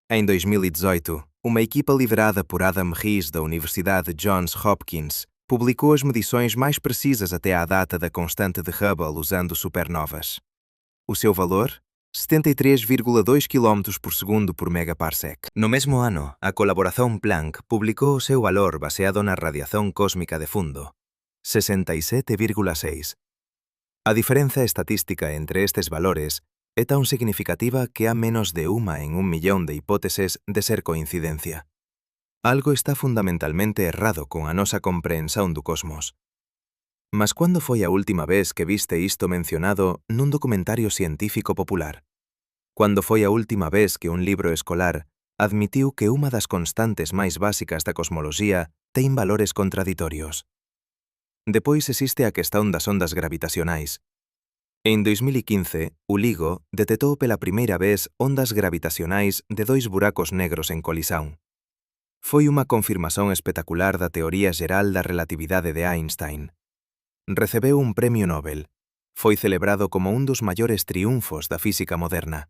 Speaker 2: Em 2018, uma equipa liderada por Adam Riess da Universidade Johns Hopkins publicou as medições mais precisas até à data da constante de Hubble usando supernovas. O seu valor? 73,2 km por segundo por megaparsec. No mesmo ano, a colaboración Planck publicou o seu valor baseado na radiación cósmica de fundo, 67,6. A diferenza estatística entre estes valores é tan significativa que há menos de unha en 1.000.000 de hipóteses de ser coincidencia. Algo está fundamentalmente errado con a nosa compreensón do cosmos.
Speaker 3: Mas quando foi a última vez que viste isto mencionado nun documentario científico popular? Quando foi a última vez que un libro escolar admitiu que unha das constantes máis básicas da cosmoloxía ten valores contraditorios? Depois existe a questão das ondas gravitacionais. En 2015, o LIGO detectou pela primeira vez ondas gravitacionais de 2 buracos negros en colisão. Foi unha confirmación espectacular da teoría xeral da relatividade de Einstein. Recebeu un premio Nobel. Foi celebrado como un dos maiores triunfos da física moderna.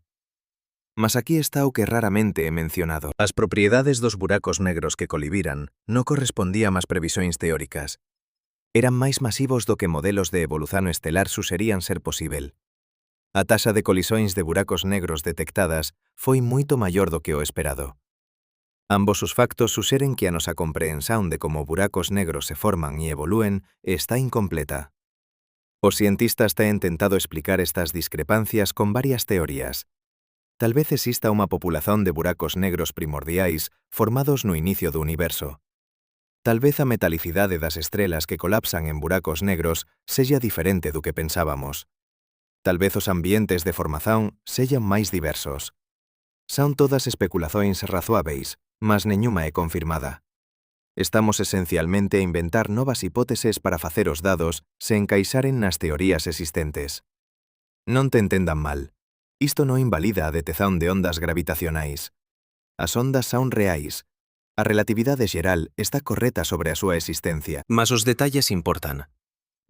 Speaker 3: Mas aquí está o que raramente é mencionado.
Speaker 2: As propiedades dos buracos negros que colibiran non correspondían ás previsións teóricas. Eran máis masivos do que modelos de evolución estelar suxerían ser posível. A taxa de colisóns de buracos negros detectadas foi moito maior do que o esperado. Ambos os factos suxeren que a nosa comprehensión de como buracos negros se forman e evolúen está incompleta. Os cientistas têm tentado explicar estas discrepancias con varias teorías. Tal vez exista unha populación de buracos negros primordiais formados no inicio do universo. Tal vez a metalicidade das estrelas que colapsan en buracos negros sexa diferente do que pensábamos. Tal vez os ambientes de formación sellan máis diversos. Son todas especulacións razoáveis, mas neñuma é confirmada. Estamos esencialmente a inventar novas hipóteses para facer os dados se encaixaren nas teorías existentes. Non te entendan mal. Isto non invalida a detección de ondas gravitacionais. As ondas son reais. A relatividade xeral está correta sobre a súa existencia.
Speaker 3: Mas os detalles importan.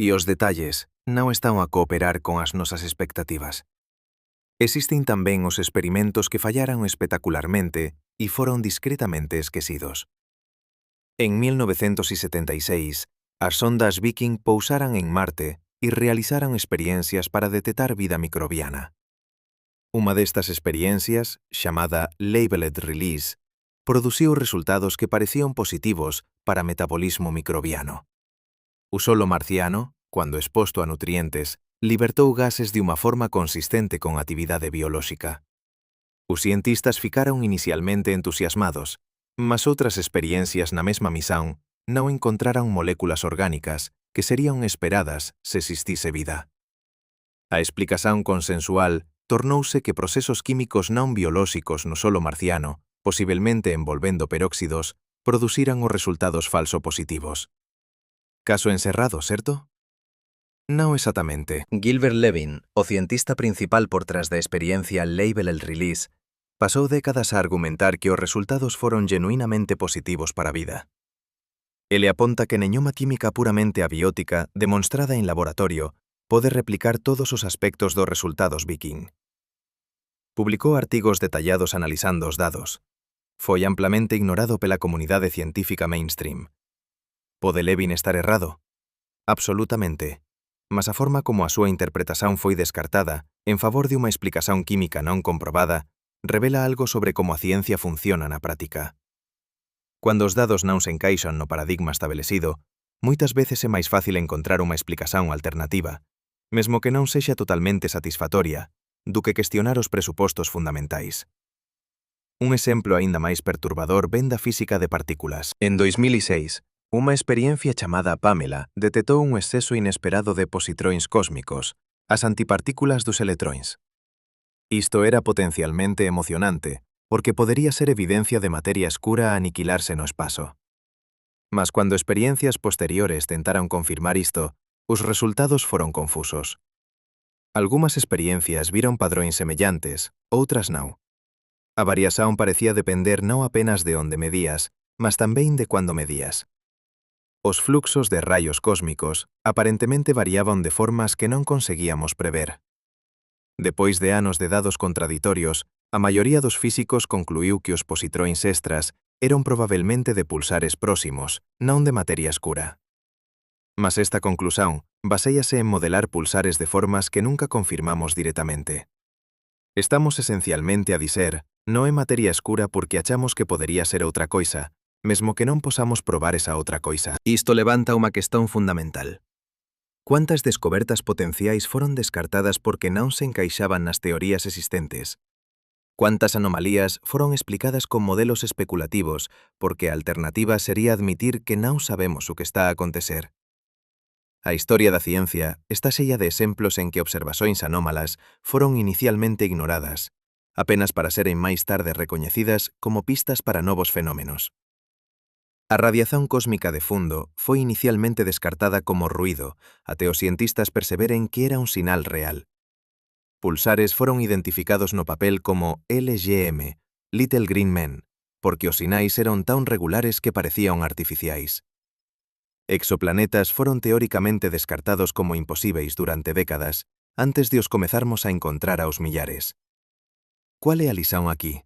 Speaker 3: E os detalles non están a cooperar con as nosas expectativas. Existen tamén os experimentos que fallaran espectacularmente e foron discretamente esquecidos. En 1976, as sondas Viking pousaran en Marte e realizaran experiencias para detectar vida microbiana. Unha destas experiencias, chamada Labeled Release, produciu resultados que parecían positivos para metabolismo microbiano. O solo marciano, cuando exposto a nutrientes, libertou gases de unha forma consistente con actividade biolóxica. Os cientistas ficaron inicialmente entusiasmados, mas outras experiencias na mesma misión non encontraron moléculas orgánicas que serían esperadas se existise vida. A explicación consensual tornouse que procesos químicos non biolóxicos no solo marciano, posiblemente envolvendo peróxidos, produciran os resultados falso positivos. Caso encerrado, certo? Non exactamente. Gilbert Levin, o cientista principal por trás da experiencia Labeled Release, pasou décadas a argumentar que os resultados foron genuinamente positivos para a vida. Ele aponta que neñuma química puramente abiótica, demonstrada en laboratorio, pode replicar todos os aspectos dos resultados Viking. Publicou artigos detallados analizando os dados. Foi amplamente ignorado pela comunidade científica mainstream. Pode Levin estar errado? Absolutamente. Mas a forma como a súa interpretación foi descartada en favor de unha explicación química non comprobada revela algo sobre como a ciencia funciona na práctica. Cuando os dados non se encaixan no paradigma establecido, moitas veces é máis fácil encontrar unha explicación alternativa, mesmo que non sexa totalmente satisfactoria, do que cuestionar os presupostos fundamentais. Un exemplo aínda máis perturbador vén da física de partículas. En 2006, unha experiencia chamada Pamela detectou un exceso inesperado de positróns cósmicos, as antipartículas dos electróns. Isto era potencialmente emocionante, porque podería ser evidencia de materia escura a aniquilarse no espazo. Mas cuando experiencias posteriores tentaron confirmar isto, os resultados foron confusos. Algunhas experiencias viron padróns semellantes, outras non. A variación parecía depender non apenas de onde medías, mas tamén de cando medías. Os fluxos de raios cósmicos aparentemente variaban de formas que non conseguíamos prever. Depois de anos de dados contraditorios, a maioría dos físicos concluiu que os positróns extras eran probablemente de pulsares próximos, non de materia escura. Mas esta conclusión baséase en modelar pulsares de formas que nunca confirmamos directamente. Estamos esencialmente a dizer, non é materia escura porque achamos que podería ser outra coisa, mesmo que non posamos probar esa outra coisa. Isto levanta unha questón fundamental. Quantas descobertas potenciais foron descartadas porque non se encaixaban nas teorías existentes? Quantas anomalías foron explicadas con modelos especulativos porque a alternativa sería admitir que non sabemos o que está a acontecer?
Speaker 1: A historia da ciencia está xella de exemplos en que observacións anómalas foron inicialmente ignoradas, apenas para seren máis tarde recoñecidas como pistas para novos fenómenos. A radiación cósmica de fundo foi inicialmente descartada como ruído, até os cientistas perseveren que era un sinal real. Pulsares foron identificados no papel como LGM, Little Green Men, porque os sinais eran tan regulares que parecían artificiais. Exoplanetas foron teóricamente descartados como imposíveis durante décadas, antes de os comezarmos a encontrar aos millares. Cual é a lição aquí?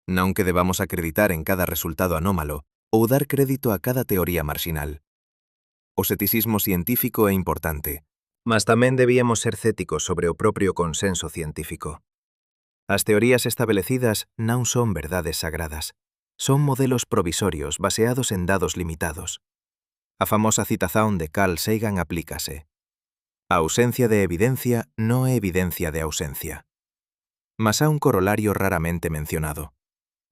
Speaker 1: Non que debamos acreditar en cada resultado anómalo ou dar crédito a cada teoría marxinal. O ceticismo científico é importante, mas tamén debíamos ser céticos sobre o propio consenso científico. As teorías establecidas non son verdades sagradas, son modelos provisorios baseados en dados limitados. A famosa citazón de Carl Sagan aplícase. A ausencia de evidencia non é evidencia de ausencia. Mas há un corolario raramente mencionado.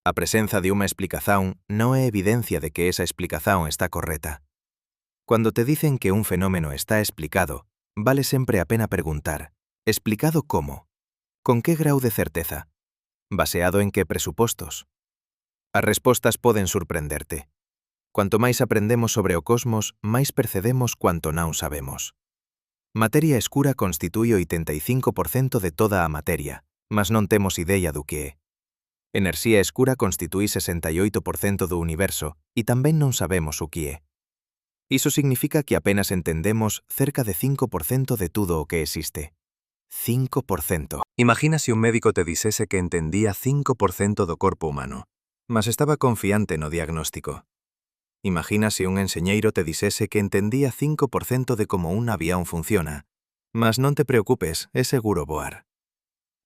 Speaker 1: A presenza de unha explicación non é evidencia de que esa explicación está correcta. Cuando te dicen que un fenómeno está explicado, vale sempre a pena preguntar, ¿explicado cómo? ¿Con qué grau de certeza? ¿Baseado en qué presupostos? As respostas poden sorprenderte. Cuanto máis aprendemos sobre o cosmos, máis percebemos cuanto non sabemos. Materia escura constitúe o 85% de toda a materia, mas non temos idea do que é. Enerxía escura constitúe 68% do universo e tamén non sabemos o que é. Iso significa que apenas entendemos cerca de 5% de tudo o que existe. 5%.
Speaker 2: Imagina se un médico te dixese que entendía 5% do corpo humano, mas estaba confiante no diagnóstico. Imagina se un enxeñeiro te dixese que entendía 5% de como un avión funciona, mas non te preocupes, é seguro voar.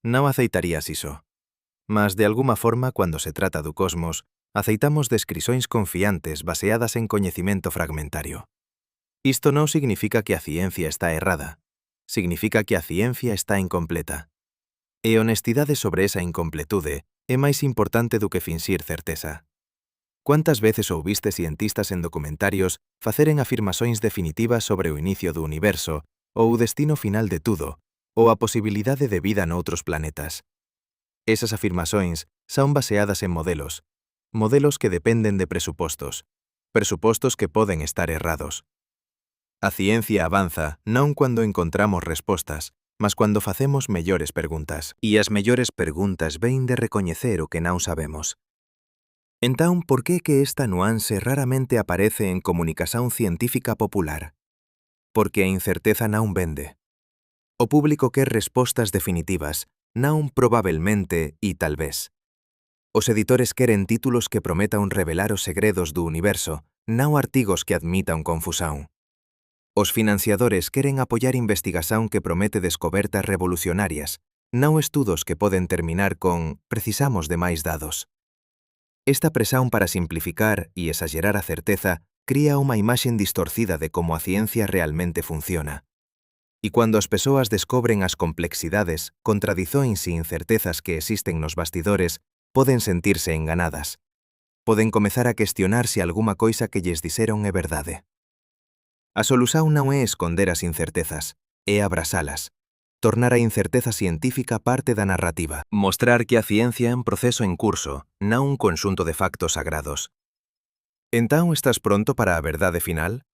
Speaker 2: Non aceitarías iso. Mas de alguma forma, cando se trata do cosmos, aceitamos descricións confiantes baseadas en coñecimento fragmentario. Isto non significa que a ciencia está errada. Significa que a ciencia está incompleta. E honestidade sobre esa incompletude é máis importante do que finxir certeza. Cuántas veces ouviste cientistas en documentarios faceren afirmacións definitivas sobre o inicio do universo, ou o destino final de tudo, ou a posibilidade de vida noutros planetas? Esas afirmacións son baseadas en modelos que dependen de presupostos que poden estar errados. A ciencia avanza non cuando encontramos respostas, mas cuando facemos mellores preguntas. E as mellores preguntas ven de recoñecer o que non sabemos. Entón, por que esta nuance raramente aparece en comunicación científica popular? Porque a incerteza non vende. O público quer respostas definitivas, non probablemente e tal vez. Os editores queren títulos que prometan revelar os segredos do universo, non artigos que admitan confusión. Os financiadores queren apoiar investigación que promete descobertas revolucionarias, non estudos que poden terminar con «precisamos de máis dados». Esta presión para simplificar e exagerar a certeza cría unha imaxen distorcida de como a ciencia realmente funciona. E cuando as persoas descobren as complexidades, contradicións e incertezas que existen nos bastidores, poden sentirse enganadas. Poden comezar a cuestionar se alguma coisa que lles dixeron é verdade. A solución non é esconder as incertezas, é abrasalas. Tornar a incerteza científica parte da narrativa. Mostrar que a ciencia é un proceso en curso, non un conxunto de factos sagrados. Entón estás pronto para a verdade final?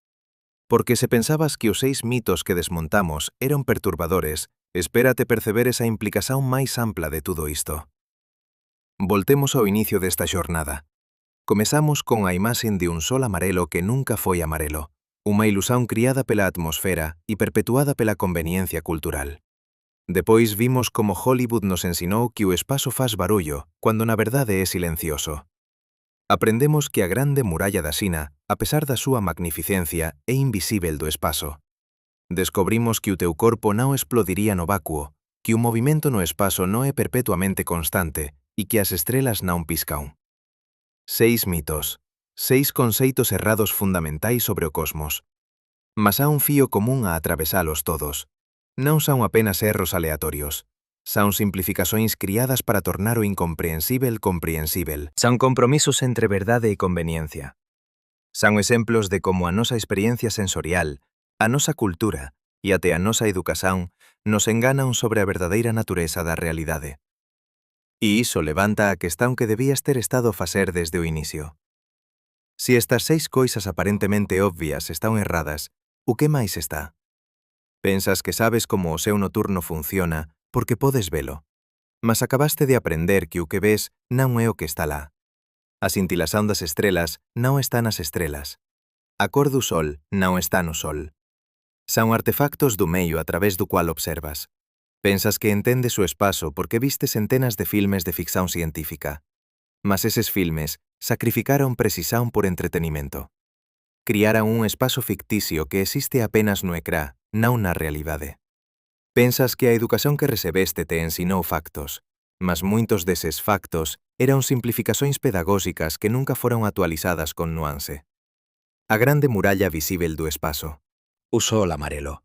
Speaker 2: Porque se pensabas que os 6 mitos que desmontamos eran perturbadores, espérate perceber esa implicación máis ampla de tudo isto. Voltemos ao inicio desta xornada. Comezamos con a imaxen de un sol amarelo que nunca foi amarelo, unha ilusión criada pela atmosfera e perpetuada pela conveniencia cultural. Depois vimos como Hollywood nos ensinou que o espazo faz barullo, cando na verdade é silencioso. Aprendemos que a grande muralla da China, a pesar da súa magnificencia, é invisível do espazo. Descobrimos que o teu corpo non explodiría no vacuo, que o movimento no espazo non é perpetuamente constante e que as estrelas non piscan. 6 mitos, 6 conceitos errados fundamentais sobre o cosmos. Mas há un fío común a atravesalos todos. Non son apenas erros aleatorios. Son simplificacións criadas para tornar o incomprehensível comprehensível. Son compromisos entre verdade e conveniencia. Son exemplos de como a nosa experiencia sensorial,
Speaker 3: A nosa cultura e até a nosa educación nos enganan sobre a verdadeira natureza da realidade. E iso levanta a questão que debías ter estado a facer desde o inicio. Si estas 6 coisas aparentemente obvias están erradas, o que máis está? Pensas que sabes como o seu noturno funciona porque podes velo, mas acabaste de aprender que o que ves non é o que está lá. A cintilación das estrelas non está nas estrelas. A cor do sol non está no sol. Son artefactos do medio a través do cual observas. Pensas que entendes o espazo porque viste centenas de filmes de ficción científica. Mas eses filmes sacrificaron precisão por entretenimento. Criaran un espazo ficticio que existe apenas no ecrã, non na realidade. Pensas que a educación que recebeste te ensinou factos, mas moitos deses factos eran simplificacións pedagóxicas que nunca foron actualizadas con nuance. A grande muralla visível do espazo.
Speaker 2: O sol amarelo.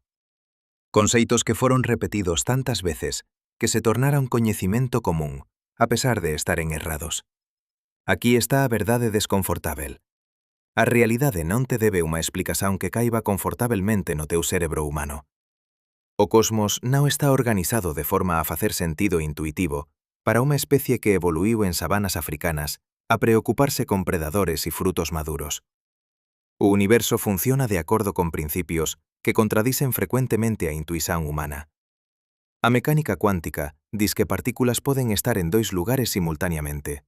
Speaker 2: Conceitos que foron repetidos tantas veces que se tornaron coñecimento común, a pesar de estaren errados. Aquí está a verdade desconfortável. A realidade non te debe unha explicación que caiba confortablemente no teu cerebro humano. O cosmos non está organizado de forma a facer sentido intuitivo para unha especie que evoluiu en sabanas africanas a preocuparse con predadores e frutos maduros. O universo funciona de acordo con principios que contradicen frecuentemente a intuición humana. A mecánica cuántica diz que partículas poden estar en 2 lugares simultaneamente.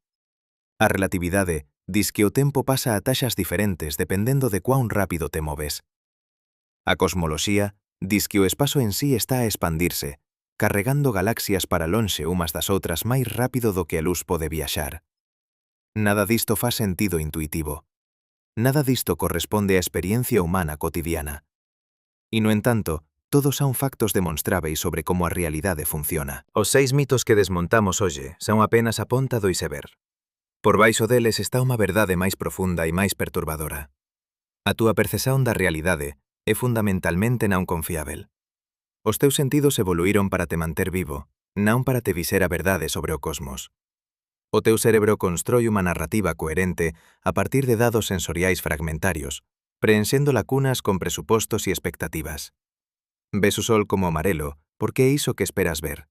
Speaker 2: A relatividade diz que o tempo pasa a taxas diferentes dependendo de cuán rápido te moves. A cosmoloxía diz que o espazo en sí está a expandirse, carregando galaxias para lonxe umas das outras máis rápido do que a luz pode viaxar. Nada disto faz sentido intuitivo. Nada disto corresponde á experiencia humana cotidiana. E, no entanto, todos son factos demonstráveis sobre como a realidade funciona.
Speaker 3: Os 6 mitos que desmontamos hoxe son apenas a ponta do iceberg. Por baixo deles está unha verdade máis profunda e máis perturbadora. A túa percepción da realidade é fundamentalmente non confiável. Os teus sentidos evoluíron para te manter vivo, non para te dizer a verdade sobre o cosmos. O teu cerebro constroi unha narrativa coherente a partir de dados sensoriais fragmentarios, preenchendo lacunas con presupostos e expectativas. Ves o sol como amarelo porque é iso que esperas ver.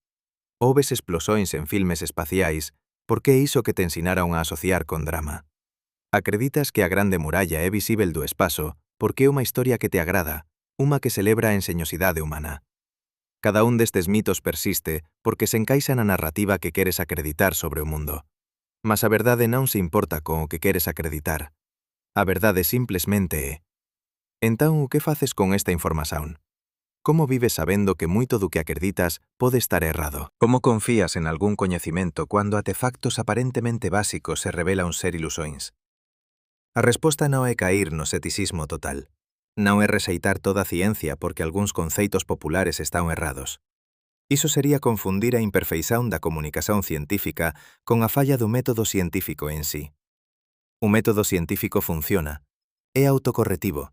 Speaker 3: Ou ves explosóns en filmes espaciais porque é iso que te ensinaron a asociar con drama. Acreditas que a grande muralla é visível do espazo porque é unha historia que te agrada, unha que celebra a enxeñosidade humana. Cada un destes mitos persiste porque se encaixa na narrativa que queres acreditar sobre o mundo. Mas a verdade non se importa con o que queres acreditar. A verdade simplesmente é. Entón, o que faces con esta información? Como vives sabendo que moito do que acreditas pode estar errado?
Speaker 2: Como confías en algún coñecimento cuando artefactos aparentemente básicos se revelan ser ilusóns?
Speaker 3: A resposta non é cair no ceticismo total. Non é rexeitar toda a ciencia porque algúns conceitos populares están errados. Iso sería confundir a imperfeición da comunicación científica con a falla do método científico en sí. O método científico funciona. É autocorretivo.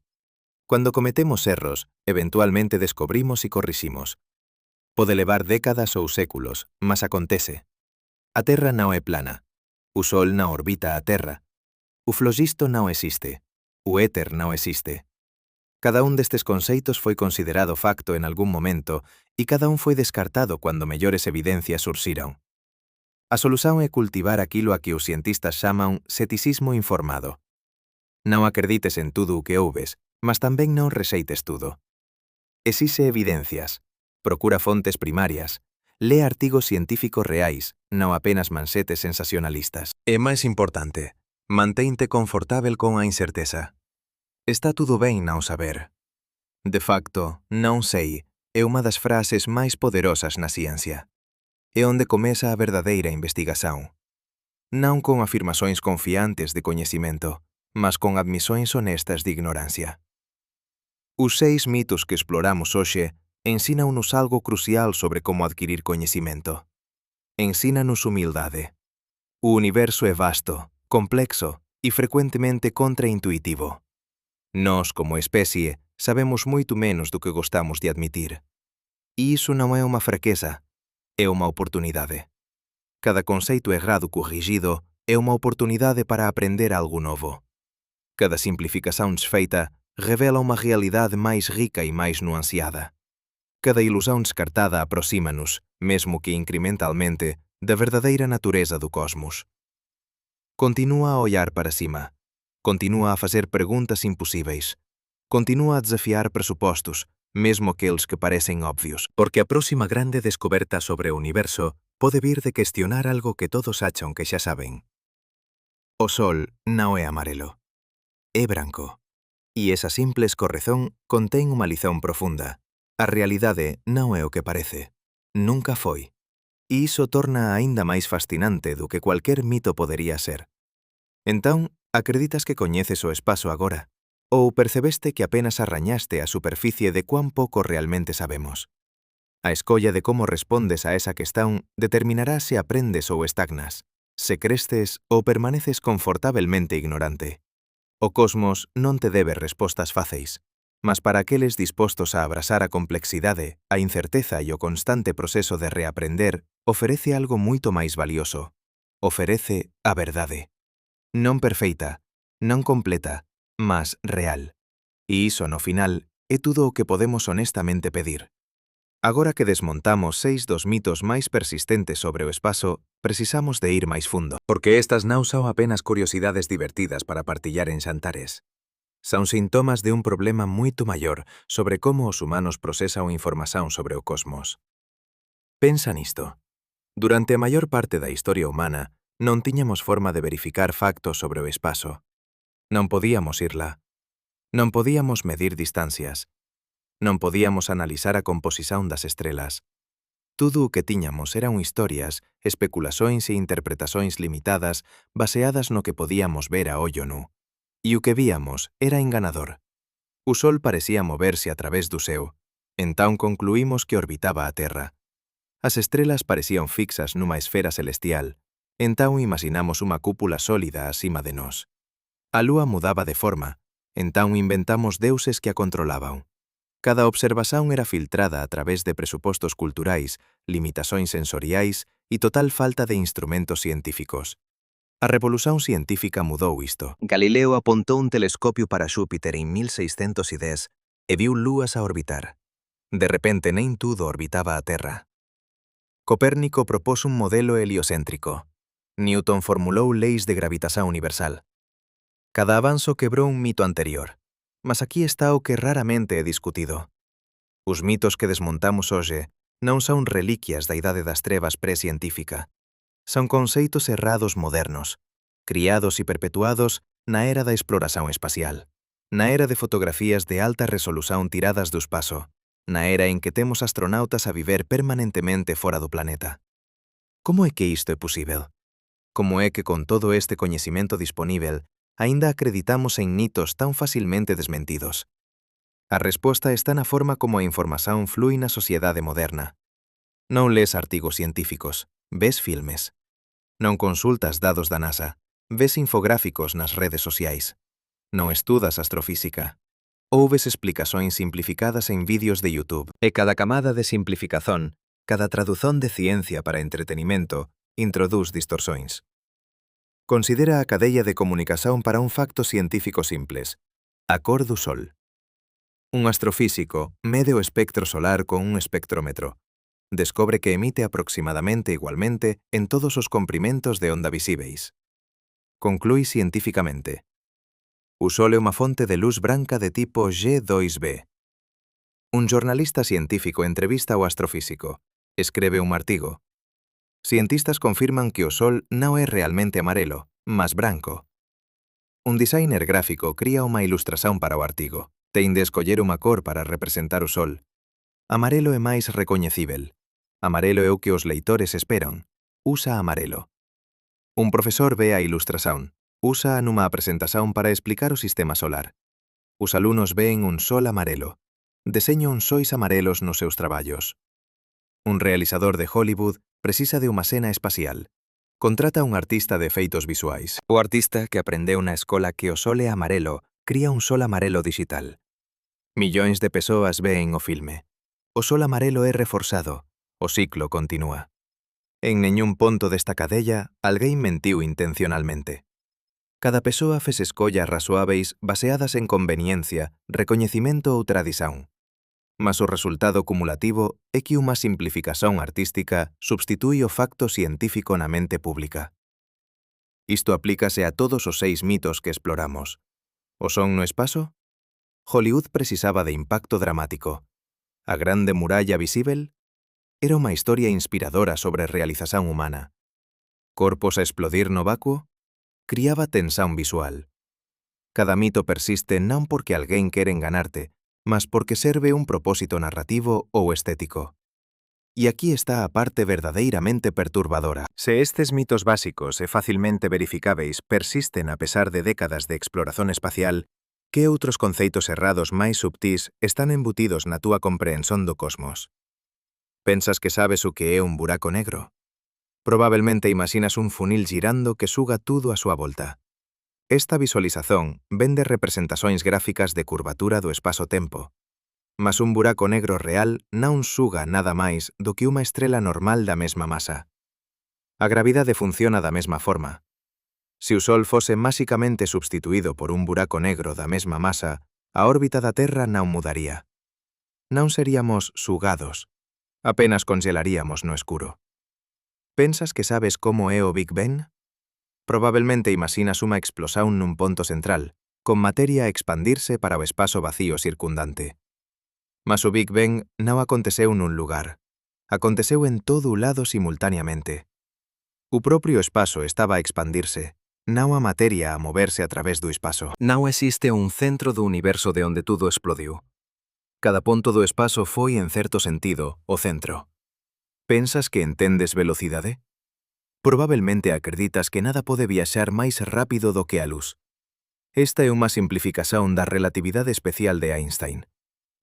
Speaker 3: Cuando cometemos erros, eventualmente descobrimos e corriximos. Pode levar décadas ou séculos, mas acontece. A Terra non é plana. O Sol non orbita a Terra. O floxisto non existe. O éter non existe. Cada un destes conceitos foi considerado facto en algún momento e cada un foi descartado cando mellores evidencias surxiron. A solución é cultivar aquilo a que os cientistas chaman ceticismo informado. Non acredites en tudo o que ouves, mas tamén non rexeites tudo. Exixe evidencias, procura fontes primarias, lee artigos científicos reais, non apenas manxetes sensacionalistas.
Speaker 2: E máis importante, manteinte confortável con a incerteza. Está tudo ben non saber.
Speaker 3: De facto, non sei é unha das frases máis poderosas na ciencia. É onde comeza a verdadeira investigación. Non con afirmacións confiantes de coñecimento, mas con admisións honestas de ignorancia. Os 6 mitos que exploramos hoxe ensínanos algo crucial sobre como adquirir coñecimento. Ensínanos humildade. O universo é vasto, complexo e frecuentemente contraintuitivo. Nós, como especie, sabemos moito menos do que gostamos de admitir. E iso non é unha fraqueza, é unha oportunidade. Cada conceito errado corrigido é unha oportunidade para aprender algo novo. Cada simplificación desfeita revela uma realidade mais rica e mais nuanceada. Cada ilusão descartada aproxima-nos, mesmo que incrementalmente, da verdadeira natureza do cosmos. Continua a olhar para cima. Continua a fazer perguntas impossíveis. Continua a desafiar pressupostos, mesmo aqueles que parecem óbvios. Porque a próxima grande descoberta sobre o universo pode vir de questionar algo que todos acham que xa saben. O Sol non é amarelo. É branco. E esa simple escorrezón contén unha lición profunda. A realidade non é o que parece. Nunca foi. E iso torna aínda máis fascinante do que cualquier mito podería ser. Entón, acreditas que coñeces o espazo agora? Ou percebeste que apenas arrañaste a superficie de cuán pouco realmente sabemos? A escolla de como respondes a esa questão determinará se aprendes ou estagnas, se cresces ou permaneces confortablemente ignorante. O cosmos non te debe respostas fáceis, mas para aqueles dispostos a abrasar a complexidade, a incerteza e o constante proceso de reaprender, oferece algo moito máis valioso. Oferece a verdade. Non perfeita, non completa, mas real. E iso, no final, é tudo o que podemos honestamente pedir. Agora que desmontamos 6 dos mitos máis persistentes sobre o espazo, precisamos de ir máis fundo. Porque estas non son apenas curiosidades divertidas para partillar en xantares. Son sintomas de un problema moito maior sobre como os humanos procesan información sobre o cosmos. Pensa nisto. Durante a maior parte da historia humana, non tiñamos forma de verificar factos sobre o espazo. Non podíamos irla. Non podíamos medir distancias. Non podíamos analizar a composición das estrelas. Tudo o que tiñamos eran historias, especulações e interpretações limitadas baseadas no que podíamos ver a ollo nu. E o que víamos era enganador. O Sol parecía moverse a través do ceo. Entón concluímos que orbitaba a Terra. As estrelas parecían fixas nunha esfera celestial. Entón imaginamos unha cúpula sólida acima de nós. A Lúa mudaba de forma. Entón inventamos deuses que a controlaban. Cada observación era filtrada a través de presupostos culturais, limitações sensoriais e total falta de instrumentos científicos. A revolución científica mudou isto.
Speaker 2: Galileo apontou un telescopio para Xúpiter en 1610 e viu lúas a orbitar. De repente, nen tudo orbitaba a Terra. Copérnico propós un modelo heliocéntrico. Newton formulou leis de gravitación universal. Cada avanzo quebrou un mito anterior, mas aquí está o que raramente é discutido. Os mitos que desmontamos hoxe non son reliquias da idade das trevas precientífica. Son conceitos errados modernos, criados e perpetuados na era da exploración espacial, na era de fotografías de alta resolución tiradas do espazo, na era en que temos astronautas a viver permanentemente fora do planeta. Como é que isto é posíbel? Como é que con todo este coñecimento disponível, aínda acreditamos en mitos tan facilmente desmentidos? A resposta está na forma como a información flui na sociedade moderna. Non lees artigos científicos, ves filmes. Non consultas dados da NASA, ves infográficos nas redes sociais. Non estudas astrofísica. Ouves explicacións simplificadas en vídeos de YouTube. E cada camada de simplificación, cada tradución de ciencia para entretenimento, introduz distorsións. Considera a cadeia de comunicación para un facto científico simples. A cor do Sol. Un astrofísico mede o espectro solar con un espectrómetro. Descobre que emite aproximadamente igualmente en todos os comprimentos de onda visíveis. Conclúi científicamente. O Sol é unha fonte de luz branca de tipo G2b. Un jornalista científico entrevista ao astrofísico. Escreve un artigo. Cientistas confirman que o Sol non é realmente amarelo, mas branco. Un designer gráfico cría unha ilustración para o artigo. Ten de escoller unha cor para representar o Sol. Amarelo é máis recoñecível. Amarelo é o que os leitores esperan. Usa amarelo. Un profesor ve a ilustración. Usa nunha presentación para explicar o sistema solar. Os alumnos ven un sol amarelo. Deseña uns sóis amarelos nos seus traballos. Un realizador de Hollywood precisa de unha cena espacial. Contrata un artista de efeitos visuais. O artista, que aprendeu na escola que o sol é amarelo, cría un sol amarelo digital. Millóns de persoas ven o filme. O sol amarelo é reforzado. O ciclo continúa. En ningún punto desta cadella, alguén mentiu intencionalmente.
Speaker 1: Cada persoa fes escollas razoáveis baseadas en conveniencia, recoñecimento ou tradición. Mas o resultado cumulativo é que unha simplificación artística substitúe o facto científico na mente pública. Isto aplícase a todos os 6 mitos que exploramos. O son no espazo? Hollywood precisaba de impacto dramático. A grande muralla visível? Era unha historia inspiradora sobre realización humana. Corpos a explodir no vacuo? Criaba tensión visual. Cada mito persiste non porque alguén quere enganarte, mas porque serve un propósito narrativo ou estético. E aquí está a parte verdadeiramente perturbadora.
Speaker 2: Se estes mitos básicos e facilmente verificáveis persisten a pesar de décadas de exploración espacial, que outros conceitos errados máis subtís están embutidos na túa comprensión do cosmos? Pensas que sabes o que é un buraco negro? Probablemente imaginas un funil girando que suga tudo a súa volta. Esta visualización ven de representacións gráficas de curvatura do espazo-tempo. Mas un buraco negro real non suga nada máis do que unha estrela normal da mesma masa. A gravidade funciona da mesma forma. Se o Sol fose máxicamente substituído por un buraco negro da mesma masa, a órbita da Terra non mudaría. Non seríamos sugados. Apenas congelaríamos no escuro. Pensas que sabes como é o Big Bang? Probablemente imaginas unha explosión nun ponto central, con materia a expandirse para o espazo vacío circundante. Mas o Big Bang non aconteceu nun lugar. Aconteceu en todo o lado simultaneamente. O propio espazo estaba a expandirse, non a materia a moverse a través do espazo.
Speaker 3: Non existe un centro do universo de onde tudo explodiu. Cada ponto do espazo foi, en certo sentido, o centro. Pensas que entendes velocidade? Probablemente acreditas que nada pode viaxar máis rápido do que a luz. Esta é unha simplificación da relatividade especial de Einstein.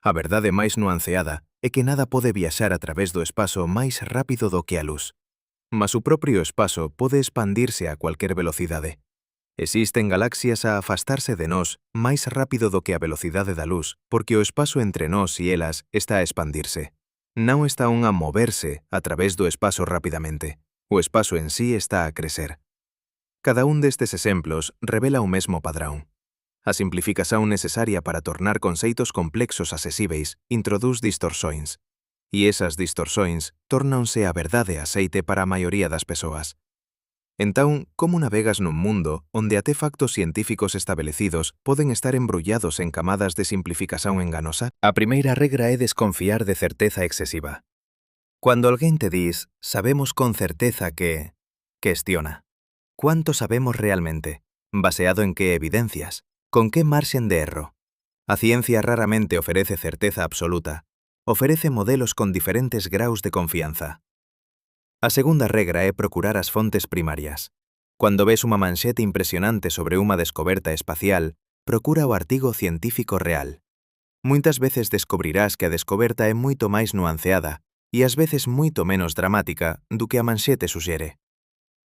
Speaker 3: A verdade máis nuanceada é que nada pode viaxar a través do espazo máis rápido do que a luz. Mas o propio espazo pode expandirse a cualquier velocidade. Existen galaxias a afastarse de nós máis rápido do que a velocidade da luz, porque o espazo entre nós e elas está a expandirse. Non está a moverse a través do espazo rapidamente. O espazo en sí está a crecer. Cada un destes exemplos revela o mesmo padrón. A simplificación necesaria para tornar conceitos complexos accesíveis introduz distorsións. E esas distorsións tórnanse a verdade aceite para a maioría das persoas. Entón, como navegas nun mundo onde até factos científicos establecidos poden estar embrullados en camadas de simplificación enganosa? A primeira regra é desconfiar de certeza excesiva. Cuando alguén te dis, sabemos con certeza que... Cuestiona. ¿Cuánto sabemos realmente? ¿Baseado en qué evidencias? ¿Con qué margen de erro? A ciencia raramente ofrece certeza absoluta. Ofrece modelos con diferentes graus de confianza. A segunda regra é procurar as fontes primarias. Cuando ves unha manxete impresionante sobre unha descoberta espacial, procura o artigo científico real. Muitas veces descobrirás que a descoberta é moito máis nuanceada e ás veces moito menos dramática do que a manxete suxere.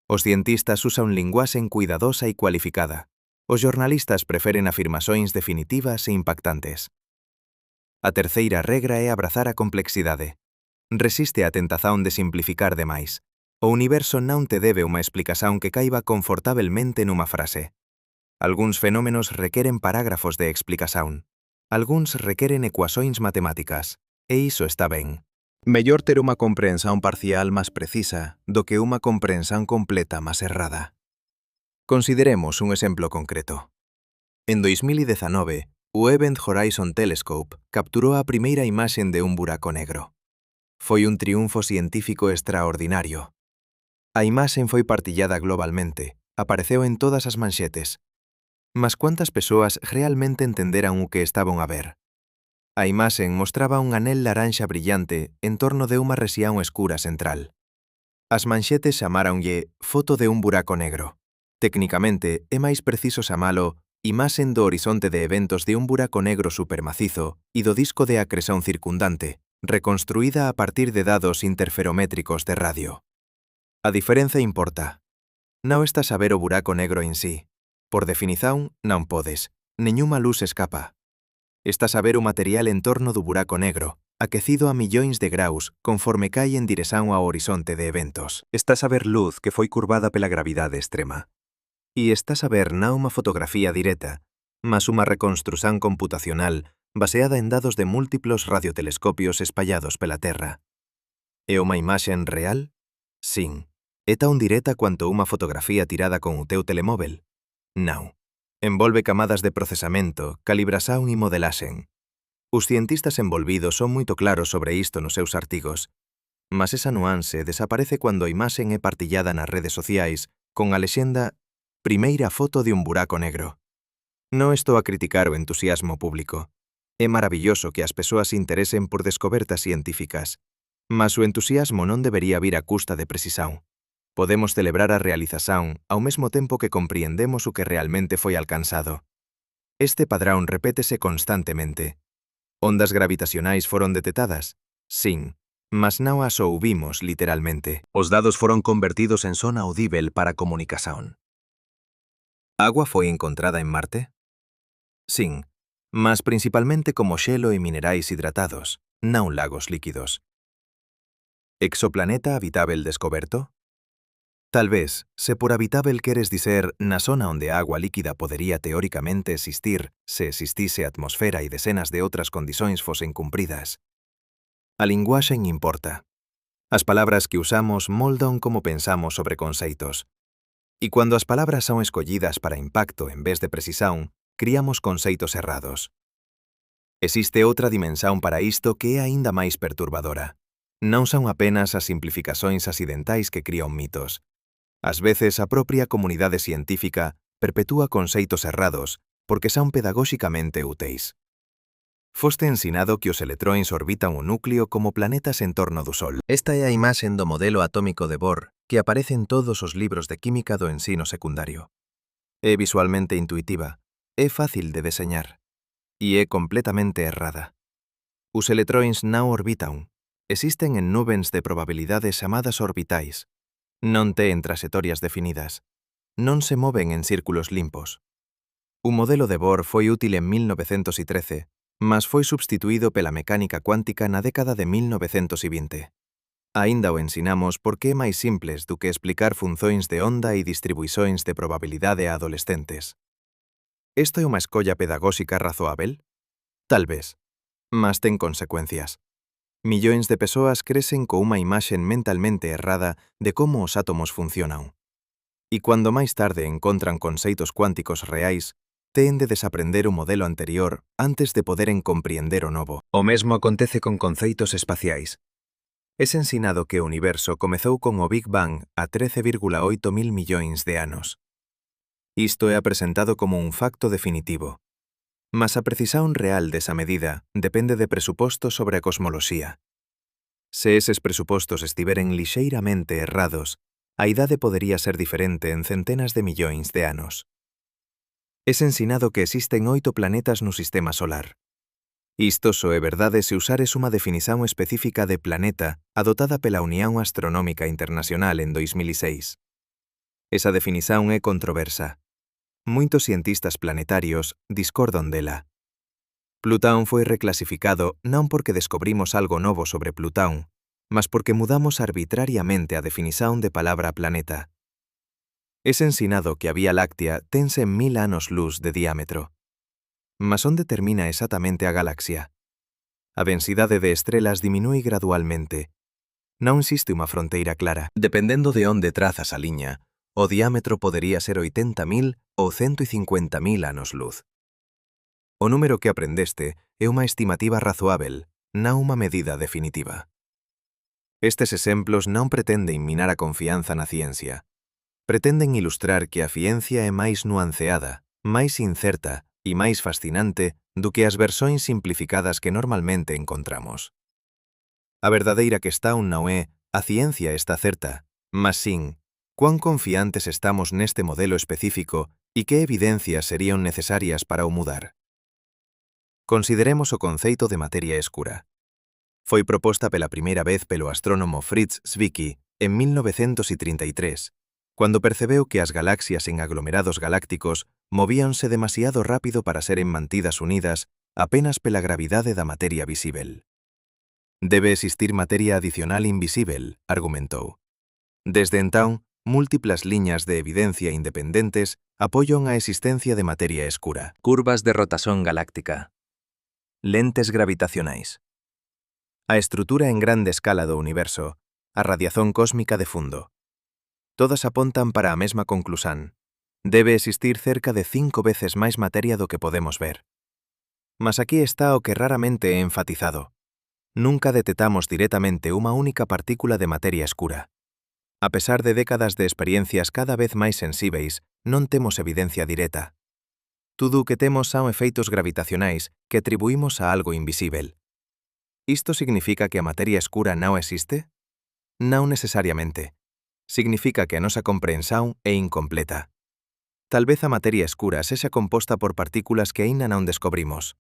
Speaker 3: Os cientistas usan linguaxe cuidadosa e cualificada. Os jornalistas preferen afirmacións definitivas e impactantes. A terceira regra é abrazar a complexidade. Resiste a tentación de simplificar demais. O universo non te debe unha explicación que caiba confortablemente nunha frase. Algúns fenómenos requeren parágrafos de explicación. Algúns requeren ecuacións matemáticas. E iso está ben.
Speaker 2: Mellor ter unha comprensión parcial máis precisa do que unha comprensión completa máis errada.
Speaker 3: Consideremos un exemplo concreto. En 2019, o Event Horizon Telescope capturou a primeira imaxen de un buraco negro. Foi un triunfo científico extraordinario. A imaxen foi partillada globalmente, apareceu en todas as manxetes. Mas cuántas persoas realmente entenderan o que estaban a ver? A imaxen mostraba un anel laranxa brillante en torno de unha rexión escura central. As manxetes chamáronlle foto de un buraco negro. Técnicamente, é máis preciso chamalo imaxen do horizonte de eventos de un buraco negro supermacizo e do disco de acreción circundante, reconstruída a partir de dados interferométricos de radio. A diferenza importa. Non estás a ver o buraco negro en sí. Por definición, non podes. Neñuma luz escapa. Estás a ver o material en torno do buraco negro, aquecido a millóns de graus conforme cae en dirección ao horizonte de eventos.
Speaker 2: Estás a ver luz que foi curvada pela gravidade extrema. E estás a ver non unha fotografía directa, mas unha reconstrución computacional baseada en dados de múltiplos radiotelescopios espallados pela Terra. É unha imaxe real? Sin. É tan directa cuanto unha fotografía tirada con o teu telemóvel? Non. Envolve camadas de procesamento, calibración e modelaxen. Os cientistas envolvidos son moito claros sobre isto nos seus artigos, mas esa nuance desaparece cando a imaxen é partillada nas redes sociais con a lexenda «Primeira foto de un buraco negro». Non estou a criticar o entusiasmo público. É maravilloso que as persoas se interesen por descobertas científicas, mas o entusiasmo non debería vir a custa de precisão. Podemos celebrar a realización ao mesmo tempo que compreendemos o que realmente foi alcanzado. Este padrón repétese constantemente. Ondas gravitacionais foron detectadas? Sin, mas non as ouvimos literalmente.
Speaker 3: Os dados foron convertidos en zona audível para comunicación.
Speaker 2: Agua foi encontrada en Marte? Sin, mas principalmente como xelo e minerais hidratados, non lagos líquidos. Exoplaneta habitável descoberto? Tal vez, se por habitável queres dicer na zona onde a agua líquida podería teóricamente existir se existise atmosfera e decenas de outras condicións fosen cumpridas. A linguaxe importa. As palabras que usamos moldan como pensamos sobre conceitos. E cuando as palabras son escollidas para impacto en vez de precisão, criamos conceitos errados. Existe outra dimensão para isto que é aínda máis perturbadora. Non son apenas as simplificacións accidentais que crían mitos. Ás veces a propia comunidade científica perpetúa conceitos errados porque son pedagóxicamente úteis. Foste ensinado que os electróns orbitan o núcleo como planetas en torno do Sol. Esta é a imaxen do modelo atómico de Bohr que aparece en todos os libros de química do ensino secundario. É visualmente intuitiva, é fácil de deseñar, e é completamente errada. Os electróns non orbitan, existen en nubens de probabilidades chamadas orbitais. Non ten traxectorias definidas. Non se moven en círculos limpos. O modelo de Bohr foi útil en 1913, mas foi substituído pela mecánica cuántica na década de 1920. Aínda o ensinamos porque é máis simples do que explicar funcións de onda e distribuições de probabilidade a adolescentes. Isto é unha escolla pedagóxica razoável? Tal vez, mas ten consecuencias. Millóns de persoas crecen co unha imaxen mentalmente errada de como os átomos funcionan. E cando máis tarde encontran conceitos cuánticos reais, ten de desaprender o modelo anterior antes de poderen compreender o novo. O mesmo acontece con conceitos espaciais. Es ensinado que o universo comezou con o Big Bang a 13,8 mil millóns de anos. Isto é apresentado como un facto definitivo. Mas a precisão real desa medida depende de presupostos sobre a cosmoloxía. Se eses presupostos estiveren lixeiramente errados, a idade podería ser diferente en centenas de millóns de anos. Es ensinado que existen 8 planetas no sistema solar. Isto só é verdade se usares unha definición específica de planeta adotada pela Unión Astronómica Internacional en 2006. Esa definición é controversa. Moitos cientistas planetarios discordan dela. Plutón foi reclasificado non porque descobrimos algo novo sobre Plutón, mas porque mudamos arbitrariamente a definición de palabra planeta. Es ensinado que a Vía Láctea ten 100.000 anos luz de diámetro. Mas onde termina exactamente a galaxia? A densidade de estrelas diminúe gradualmente. Non existe unha fronteira clara. Dependendo de onde trazas a liña, o diámetro podería ser 80.000 ou 150.000 anos luz. O número que aprendeste é unha estimativa razoável, non unha medida definitiva. Estes exemplos non pretenden minar a confianza na ciencia. Pretenden ilustrar que a ciencia é máis nuanceada, máis incerta e máis fascinante do que as versións simplificadas que normalmente encontramos. A verdadeira questão non é a ciencia está certa, mas sin cuán confiantes estamos neste modelo específico e que evidencias serían necesarias para o mudar. Consideremos o conceito de materia escura. Foi proposta pela primeira vez pelo astrónomo Fritz Zwicky en 1933, cando percebeu que as galaxias en aglomerados galácticos movíanse demasiado rápido para seren mantidas unidas apenas pela gravidade da materia visível. Debe existir materia adicional invisível, argumentou. Desde entón, múltiplas liñas de evidencia independentes apoyan a existencia de materia escura.
Speaker 3: Curvas de rotación galáctica.
Speaker 2: Lentes gravitacionais. A estrutura en grande escala do universo, a radiación cósmica de fundo. Todas apontan para a mesma conclusán. Debe existir cerca de 5 veces máis materia do que podemos ver. Mas aquí está o que raramente é enfatizado. Nunca detectamos directamente unha única partícula de materia escura. A pesar de décadas de experiencias cada vez máis sensíveis, non temos evidencia directa. Tudo o que temos son efeitos gravitacionais que atribuímos a algo invisível. Isto significa que a materia escura non existe? Non necesariamente. Significa que a nosa comprensión é incompleta. Tal vez a materia escura sexa composta por partículas que aínda non descobrimos.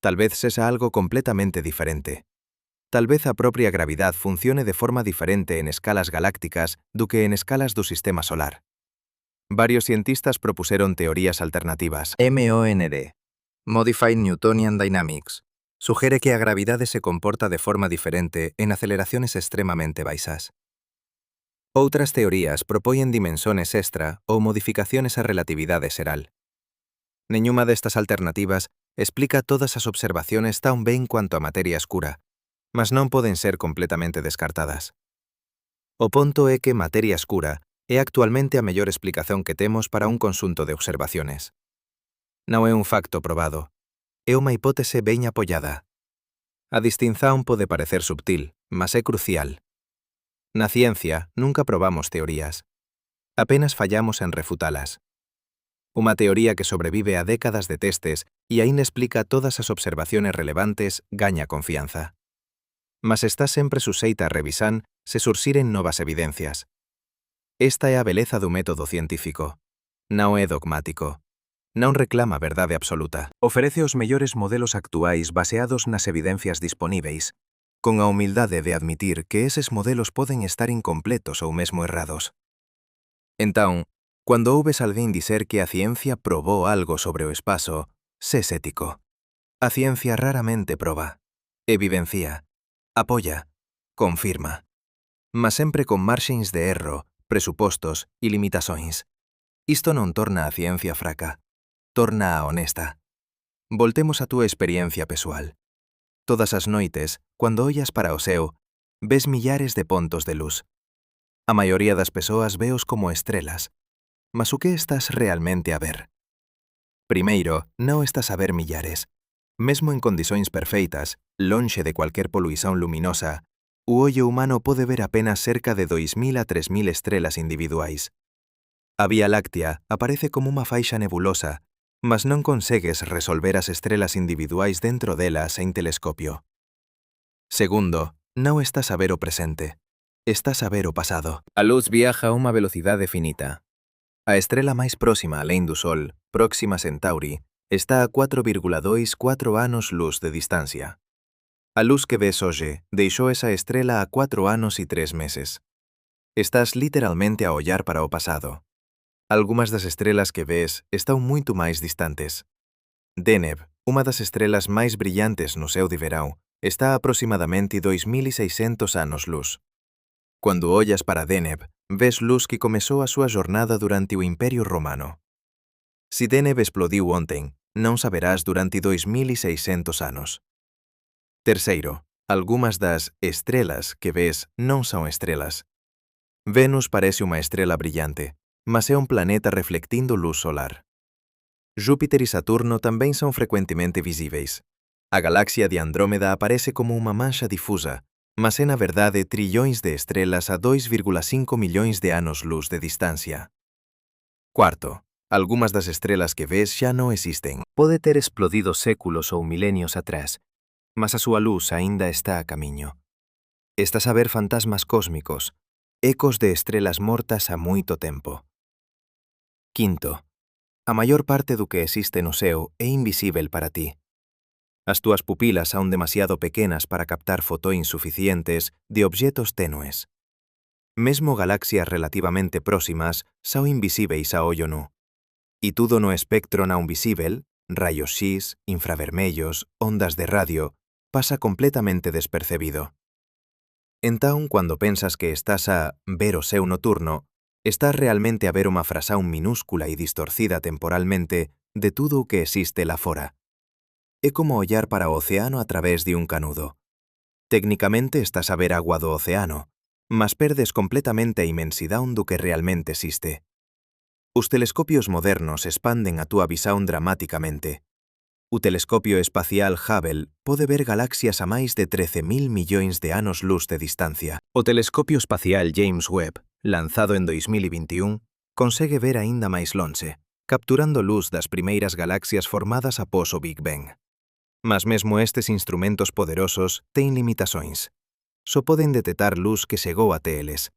Speaker 2: Tal vez sexa algo completamente diferente. Tal vez a propia gravidade funcione de forma diferente en escalas galácticas do que en escalas do sistema solar. Varios cientistas propuseron teorías alternativas.
Speaker 3: MOND, Modified Newtonian Dynamics, sugiere que a gravidade se comporta de forma diferente en aceleraciones extremamente baixas. Outras teorías propoñen dimensiones extra ou modificaciones á relatividade xeral. Neñuma destas alternativas explica todas as observaciones tan ben cuanto a materia escura, mas non poden ser completamente descartadas. O ponto é que materia escura é actualmente a mellor explicación que temos para un conxunto de observaciones. Non é un facto probado, é unha hipótese ben apoiada. A distinción pode parecer subtil, mas é crucial. Na ciencia nunca probamos teorías. Apenas fallamos en refutalas. Unha teoría que sobrevive a décadas de testes e aínda explica todas as observaciones relevantes gaña confianza. Mas está sempre suxeita a revisán se surxiren novas evidencias. Esta é a beleza do método científico. Non é dogmático. Non reclama verdade absoluta.
Speaker 2: Oferece os mellores modelos actuais baseados nas evidencias disponíveis, con a humildade de admitir que eses modelos poden estar incompletos ou mesmo errados. Entón, cando ouves alguén dicer que a ciencia probou algo sobre o espazo, sé cético. A ciencia raramente proba, evidencia, apoia, confirma, mas sempre con marxens de erro, presupostos e limitações. Isto non torna a ciencia fraca, torna a honesta. Voltemos a túa experiencia pessoal. Todas as noites, cando ollas para o ceo, ves millares de pontos de luz. A maioría das persoas veos como estrelas, mas o que estás realmente a ver? Primeiro, non estás a ver millares. Mesmo en condicións perfeitas, lonxe de cualquier poluición luminosa, o ollo humano pode ver apenas cerca de 2.000 a 3.000 estrelas individuais. A Vía Láctea aparece como unha faixa nebulosa, mas non consegues resolver as estrelas individuais dentro delas en telescopio. Segundo, non estás a ver o presente, estás a ver o pasado.
Speaker 3: A luz viaja a unha velocidade finita.
Speaker 2: A estrela máis próxima alén do Sol, Próxima Centauri, está a 4,24 anos luz de distancia. A luz que ves hoxe deixou esa estrela a 4 anos e 3 meses. Estás literalmente a ollar para o pasado. Algúmas das estrelas que ves están moito máis distantes. Deneb, unha das estrelas máis brillantes no ceo de verão, está a aproximadamente 2.600 anos luz. Cando ollas para Deneb, ves luz que comezou a súa jornada durante o Imperio Romano. Si Deneb explodiu ontem, non saberás durante 2.600 anos. Terceiro, algúmas das estrelas que ves non son estrelas. Venus parece unha estrela brillante, mas é un planeta reflectindo luz solar. Júpiter e Saturno tamén son frecuentemente visíveis. A galaxia de Andrómeda aparece como unha mancha difusa, mas é na verdade trillóns de estrelas a 2,5 millóns de anos luz de distancia. Cuarto, algúmas das estrelas que ves xa non existen. Pode ter explodido séculos ou milenios atrás, mas a súa luz aínda está a camiño. Estás a ver fantasmas cósmicos, ecos de estrelas mortas a moito tempo. Quinto, a maior parte do que existe no ceo é invisível para ti. As túas pupilas son demasiado pequenas para captar fotóns suficientes de obxetos tenues. Mesmo galaxias relativamente próximas son invisíveis a ollo nu. E tudo no espectro non visível, rayos X, infravermellos, ondas de radio, pasa completamente despercebido. Entón, cando pensas que estás a ver o ceo noturno, Está realmente a ver unha frasán minúscula e distorcida temporalmente de tudo o que existe lá fora. É como ollar para o océano a través de un canudo. Técnicamente estás a ver agua do océano, mas perdes completamente a inmensidade do que realmente existe. Os telescopios modernos expanden a túa visão dramaticamente. O telescopio espacial Hubble pode ver galaxias a máis de 13.000 millóns de anos luz de distancia. O telescopio espacial James Webb, lanzado en 2021, consegue ver aínda máis lonxe, capturando luz das primeiras galaxias formadas após o Big Bang. Mas mesmo estes instrumentos poderosos teñen limitacións. Só poden detectar luz que chegou até eles.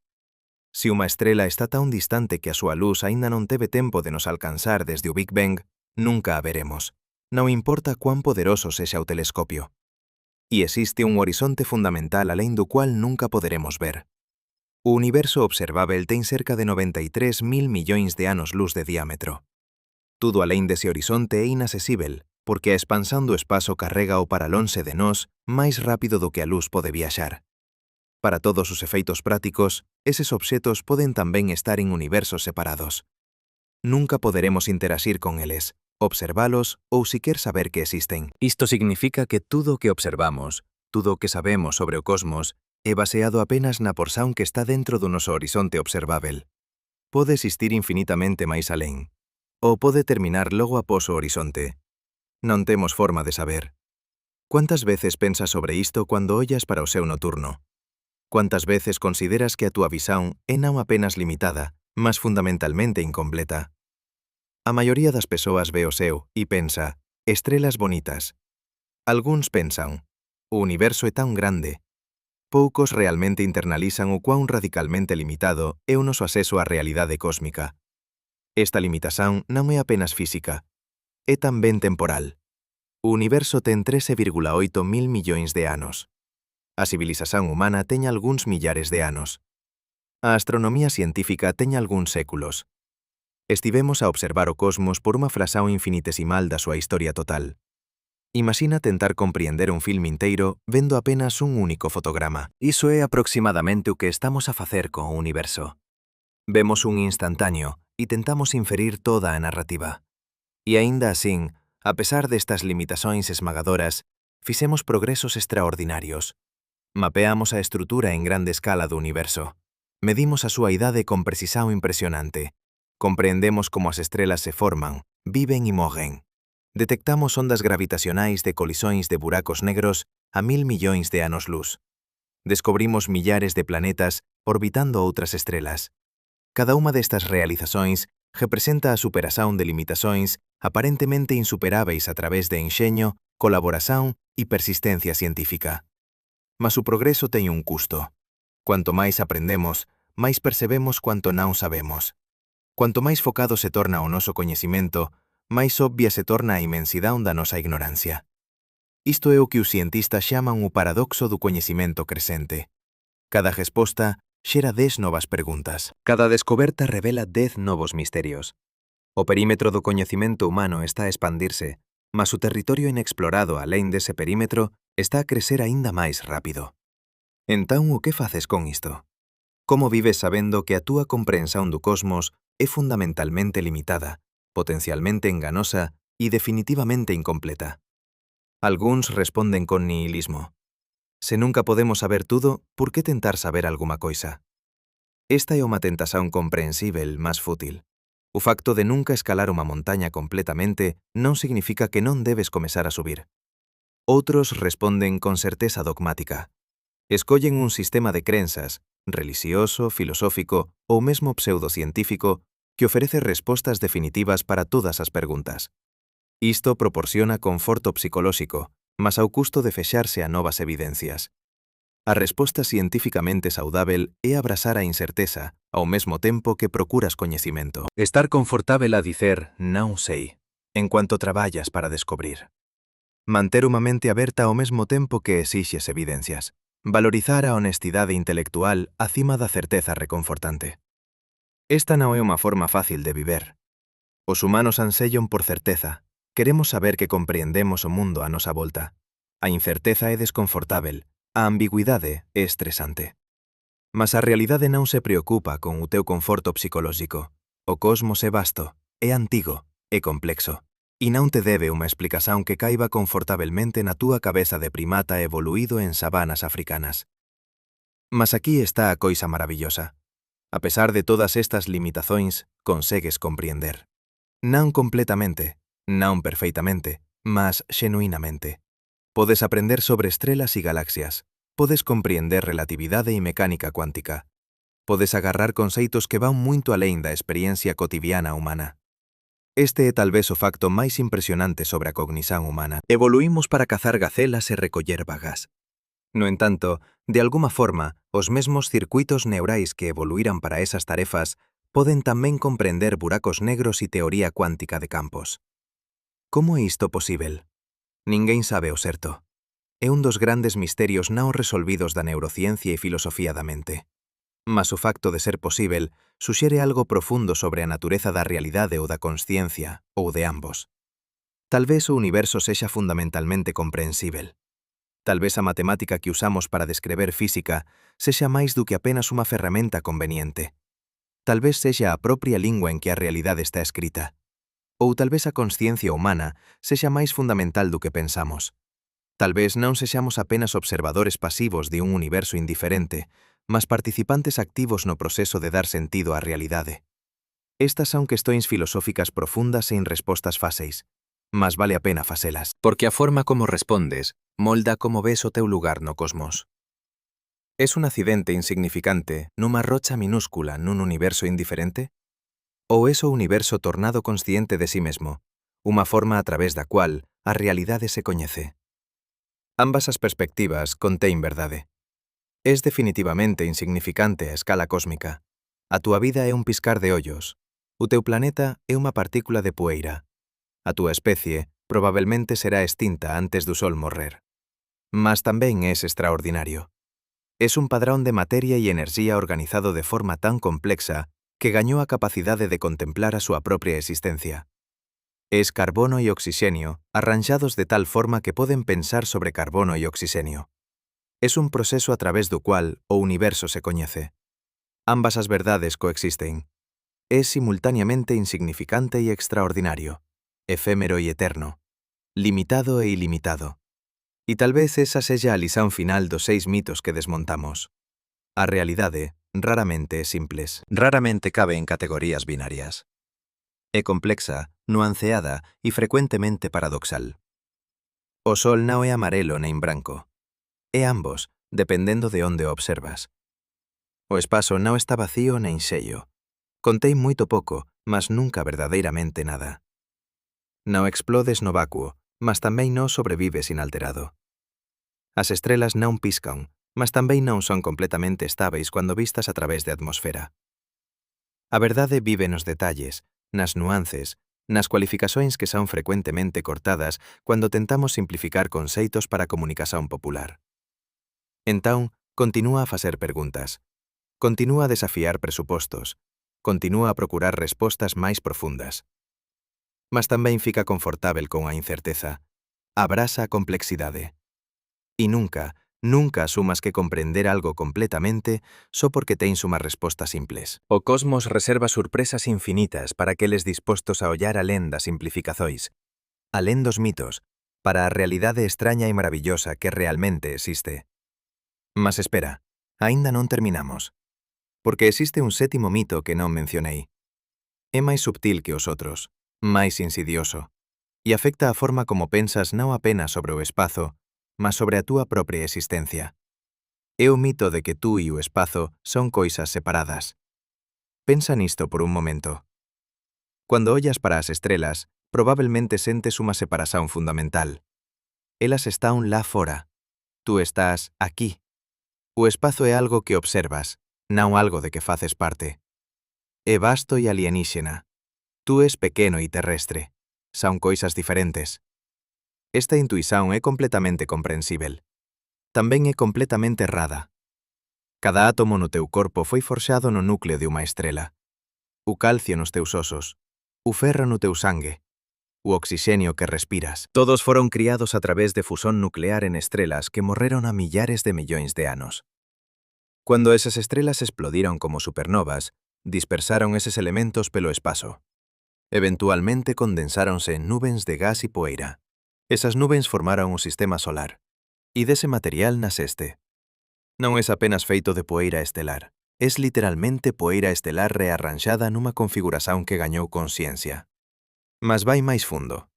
Speaker 2: Se unha estrela está tan distante que a súa luz aínda non teve tempo de nos alcanzar desde o Big Bang, nunca a veremos. Non importa cuán poderoso sexa o telescopio. E existe un horizonte fundamental alén do cual nunca poderemos ver. O universo observável ten cerca de 93.000 millóns de anos luz de diámetro. Tudo alén dese horizonte é inaccesível, porque a expansón do espazo carrega o para lonxe de nós máis rápido do que a luz pode viaxar. Para todos os efeitos prácticos, eses obxetos poden tamén estar en universos separados. Nunca poderemos interagir con eles, observalos ou siquer saber que existen. Isto significa que tudo o que observamos, tudo o que sabemos sobre o cosmos, é baseado apenas na porción que está dentro do noso horizonte observável. Pode existir infinitamente máis alén, ou pode terminar logo após o horizonte. Non temos forma de saber. Quantas veces pensas sobre isto cando ollas para o ceo noturno? Quantas veces consideras que a túa visão é non apenas limitada, mas fundamentalmente incompleta? A maioría das persoas ve o ceo e pensa, estrelas bonitas. Algúns pensan, o universo é tan grande. Poucos realmente internalizan o cuán radicalmente limitado é o noso acceso á realidade cósmica. Esta limitación non é apenas física, é tamén temporal. O universo ten 13,8 mil millóns de anos. A civilización humana ten algúns millares de anos. A astronomía científica ten algúns séculos. Estivemos a observar o cosmos por unha frasao infinitesimal da súa historia total. Imagina tentar compreender un filme inteiro vendo apenas un único fotograma. Iso é aproximadamente o que estamos a facer co universo. Vemos un instantáneo e tentamos inferir toda a narrativa. E aínda asín, a pesar destas limitacións esmagadoras, fixemos progresos extraordinarios. Mapeamos a estrutura en grande escala do universo. Medimos a súa idade con precisao impresionante. Compreendemos como as estrelas se forman, viven e morren. Detectamos ondas gravitacionais de colisóns de buracos negros a 1.000 millóns de anos luz. Descobrimos millares de planetas orbitando outras estrelas. Cada unha destas realizacións representa a superación de limitacións aparentemente insuperáveis a través de enxeño, colaboración e persistencia científica. Mas o progreso ten un custo. Cuanto máis aprendemos, máis percebemos cuanto non sabemos. Cuanto máis focado se torna o noso coñecimento, máis obvia se torna a inmensidade da nosa ignorancia. Isto é o que os cientistas chaman o paradoxo do coñecimento crecente. Cada resposta xera 10 novas preguntas. Cada descoberta revela 10 novos misterios. O perímetro do coñecimento humano está a expandirse, mas o territorio inexplorado alén dese perímetro está a crecer aínda máis rápido. Entón, o que faces con isto? Como vives sabendo que a túa comprensión do cosmos é fundamentalmente limitada, potencialmente enganosa e definitivamente incompleta? Algúns responden con nihilismo. Se nunca podemos saber tudo, por que tentar saber alguma coisa? Esta é unha tentación comprensível, mas fútil. O facto de nunca escalar unha montaña completamente non significa que non debes comezar a subir. Outros responden con certeza dogmática. Escollen un sistema de crenzas, relixioso, filosófico ou mesmo pseudocientífico, que ofrece respostas definitivas para todas as preguntas. Isto proporciona conforto psicolóxico, mas ao custo de fexarse a novas evidencias. A resposta científicamente saudável é abrazar a incerteza, ao mesmo tempo que procuras coñecimento. Estar confortável a dicer non sei, en cuanto traballas para descobrir. Manter unha mente aberta ao mesmo tempo que exixes evidencias. Valorizar a honestidade intelectual acima da certeza reconfortante. Esta non é unha forma fácil de viver. Os humanos ansellan por certeza. Queremos saber que compreendemos o mundo a nosa volta. A incerteza é desconfortável, a ambigüidade é estresante.
Speaker 1: Mas a realidade non se preocupa con o teu conforto psicolóxico. O cosmos é vasto, é antigo, é complexo. E non te debe unha explicación que caiba confortablemente na túa cabeza de primata evoluído en sabanas africanas. Mas aquí está a coisa maravillosa. A pesar de todas estas limitacións, consegues compreender. Non completamente, non perfeitamente, mas xenuinamente. Podes aprender sobre estrelas e galaxias. Podes compreender relatividade e mecánica cuántica. Podes agarrar conceitos que van moito alén da experiencia cotidiana humana. Este é talvez o facto máis impresionante sobre a cognición humana. Evoluímos para cazar gacelas e recoller vagas. No entanto, de alguma forma, os mesmos circuitos neurais que evoluíran para esas tarefas poden tamén comprender buracos negros e teoría cuántica de campos. Como é isto posíbel? Ninguén sabe o certo. É un dos grandes misterios non resolvidos da neurociencia e filosofía da mente. Mas o facto de ser posíbel suxere algo profundo sobre a natureza da realidade ou da consciencia, ou de ambos. Talvez o universo sexa fundamentalmente comprensível. Talvez a matemática que usamos para descrever física sexa máis do que apenas unha ferramenta conveniente. Talvez sexa a propia lingua en que a realidade está escrita. Ou talvez a consciencia humana sexa máis fundamental do que pensamos. Talvez non sexamos apenas observadores pasivos de un universo indiferente, mas participantes activos no proceso de dar sentido á realidade. Estas son questões filosóficas profundas e en respostas fáceis, mas vale a pena facelas.
Speaker 3: Porque a forma como respondes molda como ves o teu lugar no cosmos. Es un accidente insignificante nunha rocha minúscula nun universo indiferente? Ou es o universo tornado consciente de sí mesmo, unha forma a través da cual a realidade se coñece? Ambas as perspectivas contén verdade. Es definitivamente insignificante a escala cósmica. A túa vida é un piscar de ollos. O teu planeta é unha partícula de poeira. A túa especie probablemente será extinta antes do sol morrer. Mas tamén es extraordinario. Es un padrón de materia e enerxía organizado de forma tan complexa que gañou a capacidade de contemplar a súa propia existencia. Es carbono e oxixenio arranxados de tal forma que poden pensar sobre carbono e oxixenio. Es un proceso a través do cual o universo se coñece. Ambas as verdades coexisten. Es simultáneamente insignificante e extraordinario, efémero e eterno, limitado e ilimitado. E tal vez esa sexa a lição final dos 6 mitos que desmontamos. A realidade raramente é simples.
Speaker 1: Raramente cabe en categorías binarias. É complexa, nuanceada e frecuentemente paradoxal. O sol non é amarelo nen branco. É ambos, dependendo de onde o observas. O espazo non está vacío nen xello. Contén moito pouco, mas nunca verdadeiramente nada. Non explodes no vacuo, mas tamén non sobrevives inalterado. As estrelas non piscan, mas tamén non son completamente estáveis cando vistas a través de atmosfera. A verdade vive nos detalles, nas nuances, nas cualificacións que son frecuentemente cortadas cando tentamos simplificar conceitos para a comunicación popular. Entón, continúa a facer preguntas. Continúa a desafiar presupostos. Continúa a procurar respostas máis profundas. Mas tamén fica confortável con a incerteza. Abraza a complexidade. E nunca asumas que comprender algo completamente só porque tens unha resposta simples. O cosmos reserva surpresas infinitas para aqueles dispostos a ollar alén das simplificacións, alén dos mitos, para a realidade extraña e maravillosa que realmente existe. Mas espera, aínda non terminamos. Porque existe un sétimo mito que non mencionei. É máis subtil que os outros, máis insidioso, e afecta a forma como pensas non apenas sobre o espazo, mas sobre a túa propia existencia. É o mito de que tú e o espazo son coisas separadas. Pensa nisto por un momento. Cuando ollas para as estrelas, probablemente sentes unha separación fundamental. Elas están lá fora. Tú estás aquí. O espazo é algo que observas, non algo de que faces parte. É vasto e alieníxena. Tú es pequeno e terrestre. Son coisas diferentes. Esta intuición é completamente comprensível. Tamén é completamente errada. Cada átomo no teu corpo foi forxado no núcleo de unha estrela. O calcio nos teus osos, o ferro no teu sangue, o oxixenio que respiras. Todos foron criados a través de fusón nuclear en estrelas que morreron a millares de millóns de anos.
Speaker 2: Cuando esas estrelas explodiron como supernovas, dispersaron eses elementos pelo espazo. Eventualmente condensáronse en nubens de gas e poeira. Esas nubens formaron un sistema solar. E dese material naseste. Non é apenas feito de poeira estelar. Es literalmente poeira estelar rearranxada nunha configuración que gañou consciencia. Mas vai máis fundo.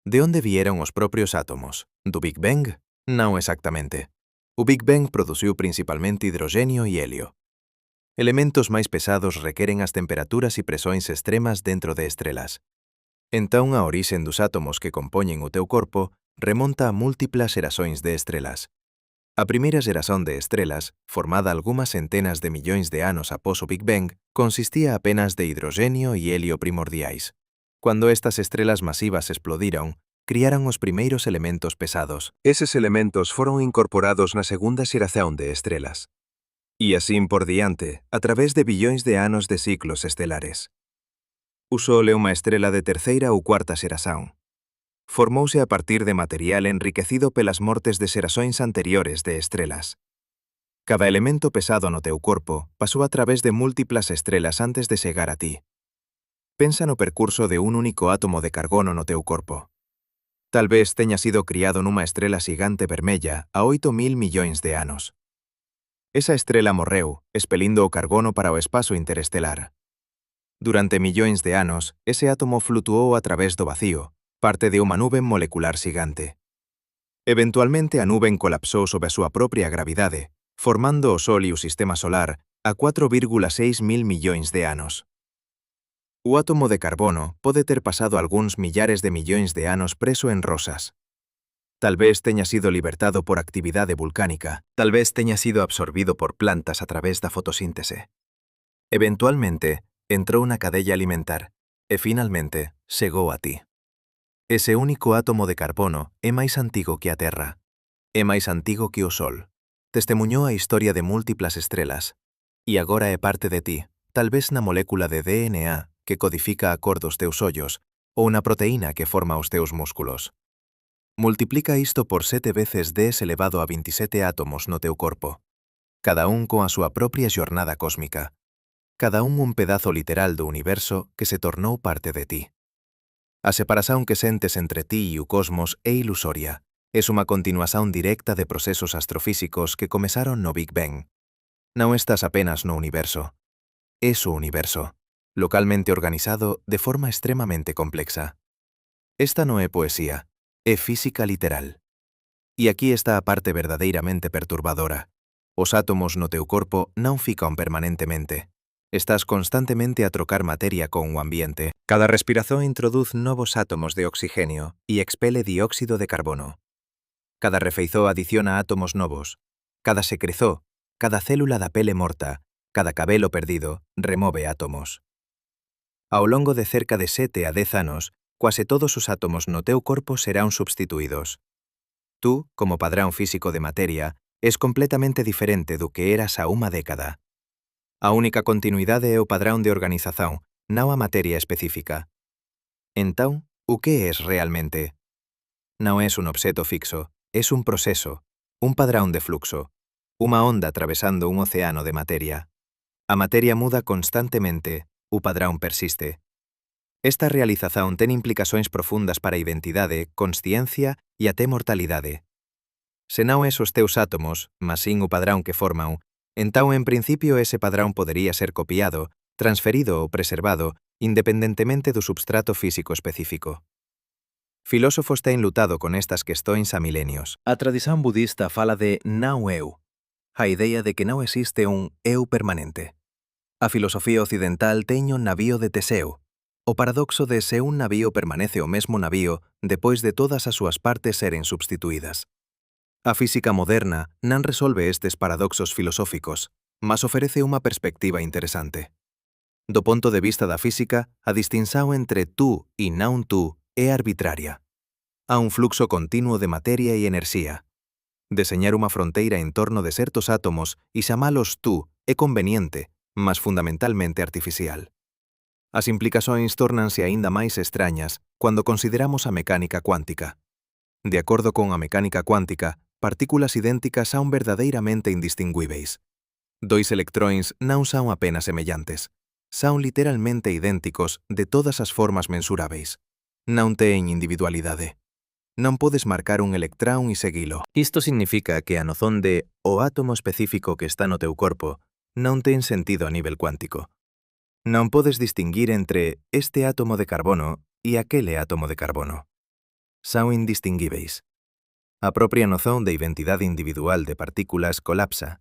Speaker 2: De onde vieron os propios átomos? Do Big Bang? Non exactamente. O Big Bang produciu principalmente hidrogenio e helio. Elementos máis pesados requeren as temperaturas e presóns extremas dentro de estrelas. Entón, a orixen dos átomos que compoñen o teu corpo remonta a múltiplas xeracións de estrelas. A primeira xeración de estrelas, formada algunhas centenas de millóns de anos após o Big Bang, consistía apenas de hidrogenio e helio primordiais. Cuando estas estrelas masivas explodiron, criaron os primeiros elementos pesados.
Speaker 4: Eses elementos foron incorporados na segunda xeración de estrelas. E así por diante, a través de billóns de anos de ciclos estelares. O Sol é unha estrela de terceira ou cuarta xeración. Formouse a partir de material enriquecido pelas mortes de xeracións anteriores de estrelas. Cada elemento pesado no teu corpo pasou a través de múltiplas estrelas antes de chegar a ti. Pensa no percurso de un único átomo de carbono no teu corpo. Tal vez teña sido criado nunha estrela xigante vermella a 8.000 millóns de anos. Esa estrela morreu, expelindo o carbono para o espazo interestelar. Durante millóns de anos, ese átomo flutuou a través do vacío, parte de unha nube molecular xigante. Eventualmente a nube colapsou sob a súa propia gravidade, formando o Sol e o Sistema Solar a 4,6 mil millóns de anos. O átomo de carbono pode ter pasado algúns millares de millóns de anos preso en rosas. Tal vez teña sido libertado por actividade volcánica, tal vez teña sido absorbido por plantas a través da fotosíntese. Eventualmente, entrou na cadella alimentar e finalmente chegou a ti. Ese único átomo de carbono é máis antigo que a Terra. É máis antigo que o Sol. Testemuñou a historia de múltiplas estrelas. E agora é parte de ti, tal vez na molécula de DNA que codifica a cor dos teus ollos ou na proteína que forma os teus músculos. Multiplica isto por 7 veces 10 elevado a 27 átomos no teu corpo. Cada un coa súa propia xornada cósmica. Cada un pedazo literal do universo que se tornou parte de ti. A separación que sentes entre ti e o cosmos é ilusoria. É unha continuación directa de procesos astrofísicos que comezaron no Big Bang. Non estás apenas no universo. Es o universo, localmente organizado de forma extremamente complexa. Esta non é poesía, é física literal. E aquí está a parte verdadeiramente perturbadora. Os átomos no teu corpo non fican permanentemente. Estás constantemente a trocar materia con o ambiente. Cada respiración introduz novos átomos de oxígeno e expele dióxido de carbono. Cada refeizó adiciona átomos novos. Cada secrezó, cada célula da pele morta, cada cabelo perdido, remove átomos. Ao longo de cerca de 7 a 10 anos, quase todos os átomos no teu corpo serán substituídos. Tú, como padrón físico de materia, es completamente diferente do que eras a unha década. A única continuidade é o padrón de organización, non a materia específica. Entón, o que es realmente? Non es un obxeto fixo, es un proceso, un padrón de fluxo, unha onda atravesando un océano de materia. A materia muda constantemente, o padrón persiste. Esta realización ten implicacións profundas para a identidade, consciencia e até mortalidade. Se non es os teus átomos, mas sin o padrón que forman, entón en principio ese padrón podería ser copiado, transferido ou preservado, independentemente do substrato físico específico. Filósofos ten lutado con estas questões a milenios. A tradición budista fala de não eu, a idea de que non existe un eu permanente. A filosofía occidental teño navío de Teseo, o paradoxo de se un navío permanece o mesmo navío depois de todas as súas partes seren substituídas. A física moderna non resolve estes paradoxos filosóficos, mas oferece unha perspectiva interesante. Do ponto de vista da física, a distinción entre tú e non tú é arbitraria. Há un fluxo continuo de materia e enerxía. Deseñar unha fronteira en torno de certos átomos e chamalos tú é conveniente, mas fundamentalmente artificial. As implicacións tórnanse aínda máis extrañas cando consideramos a mecánica cuántica. De acordo con a mecánica cuántica, partículas idénticas son verdadeiramente indistinguíveis.
Speaker 2: Dois electróns non son apenas semellantes. Son literalmente idénticos de todas as formas mensuráveis. Non teñen individualidade. Non podes marcar un electrón e seguilo. Isto significa que a nozón de o átomo específico que está no teu corpo non ten sentido a nivel cuántico. Non podes distinguir entre este átomo de carbono e aquele átomo de carbono. Son indistinguíveis. A propia nozón de identidade individual de partículas colapsa.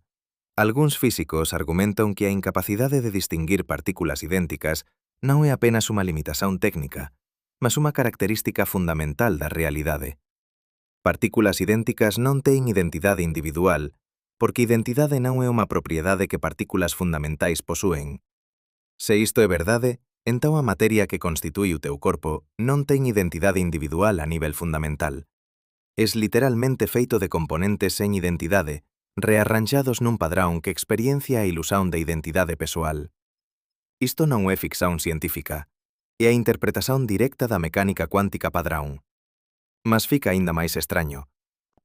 Speaker 2: Algúns físicos argumentan que a incapacidade de distinguir partículas idénticas non é apenas unha limitación técnica, mas unha característica fundamental da realidade. Partículas idénticas non teñen identidade individual, porque identidade non é unha propiedade que partículas fundamentais posúen. Se isto é verdade, entón a materia que constitúe o teu corpo non ten identidade individual a nivel fundamental. Es literalmente feito de componentes sen identidade, rearranxados nun padrón que experiencia a ilusión de identidade pessoal. Isto non é ficción científica, é a interpretación directa da mecánica cuántica padrón. Mas fica aínda máis extraño.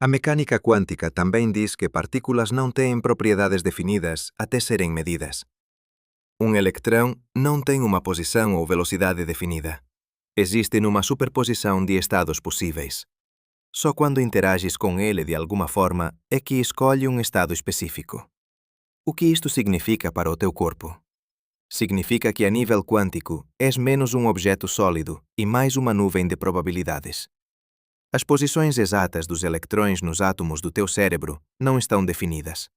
Speaker 4: A mecánica cuántica tamén diz que partículas non teñen propiedades definidas até seren medidas.
Speaker 2: Un electrón non ten unha posición ou velocidade definida. Existe unha superposición de estados posíveis. Só quando interages con ele de alguma forma é que escolhe un estado específico. O que isto significa para o teu corpo? Significa que a nível quântico és menos um objeto sólido e mais uma nuvem de probabilidades. As posições exatas dos electrões nos átomos do teu cérebro não estão definidas.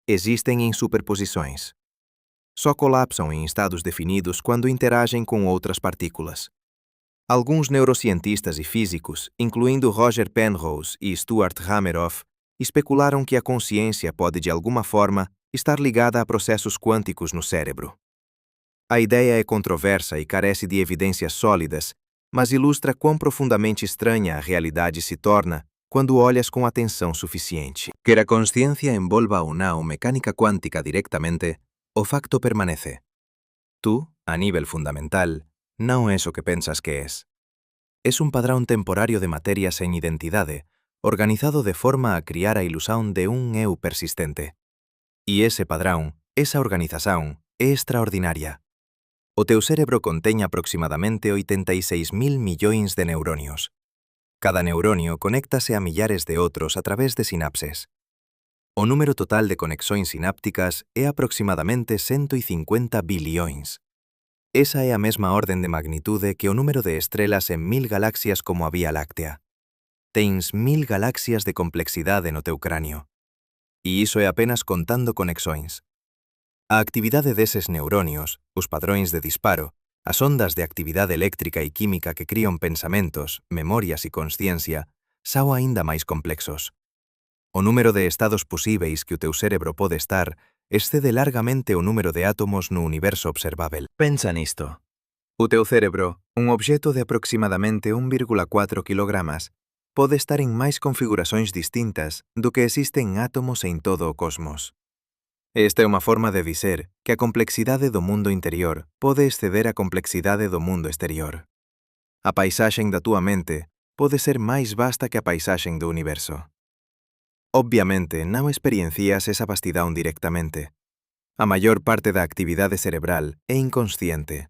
Speaker 2: Existem em superposições. Só colapsam em estados definidos quando interagem com outras partículas. Alguns neurocientistas e físicos, incluindo Roger Penrose e Stuart Hameroff, especularam que a consciência pode de alguma forma estar ligada a processos quânticos no cérebro. A ideia é controversa e carece de evidências sólidas, mas ilustra quão profundamente estranha a realidade se torna quando olhas com atenção suficiente.
Speaker 3: Quer a consciencia envolva ou não mecánica cuántica directamente, o facto permanece. Tú, a nivel fundamental, non és o que pensas que és. Es un padrón temporario de materia sen identidade, organizado de forma a criar a ilusión de un eu persistente. E ese padrón, esa organización, é extraordinaria. O teu cerebro contén aproximadamente 86.000 millóns de neuronios. Cada neuronio conéctase a millares de outros a través de sinapses. O número total de conexões sinápticas é aproximadamente 150 billións. Esa é a mesma orden de magnitude que o número de estrelas en 1000 galaxias como a Vía Láctea. Tens 1000 galaxias de complexidade no teu cráneo. E iso é apenas contando conexões. A actividade deses neuronios, os padrões de disparo, as ondas de actividade eléctrica e química que crían pensamentos, memorias e consciencia, son aínda máis complexos. O número de estados posíveis que o teu cerebro pode estar excede largamente o número de átomos no universo observável.
Speaker 2: Pensa nisto. O teu cerebro, un objeto de aproximadamente 1,4 kg, pode estar en máis configuracións distintas do que existen átomos en todo o cosmos. Esta é unha forma de dizer que a complexidade do mundo interior pode exceder a complexidade do mundo exterior. A paisaxen da túa mente pode ser máis vasta que a paisaxen do universo. Obviamente, non experiencias esa vastidão directamente. A maior parte da actividade cerebral é inconsciente.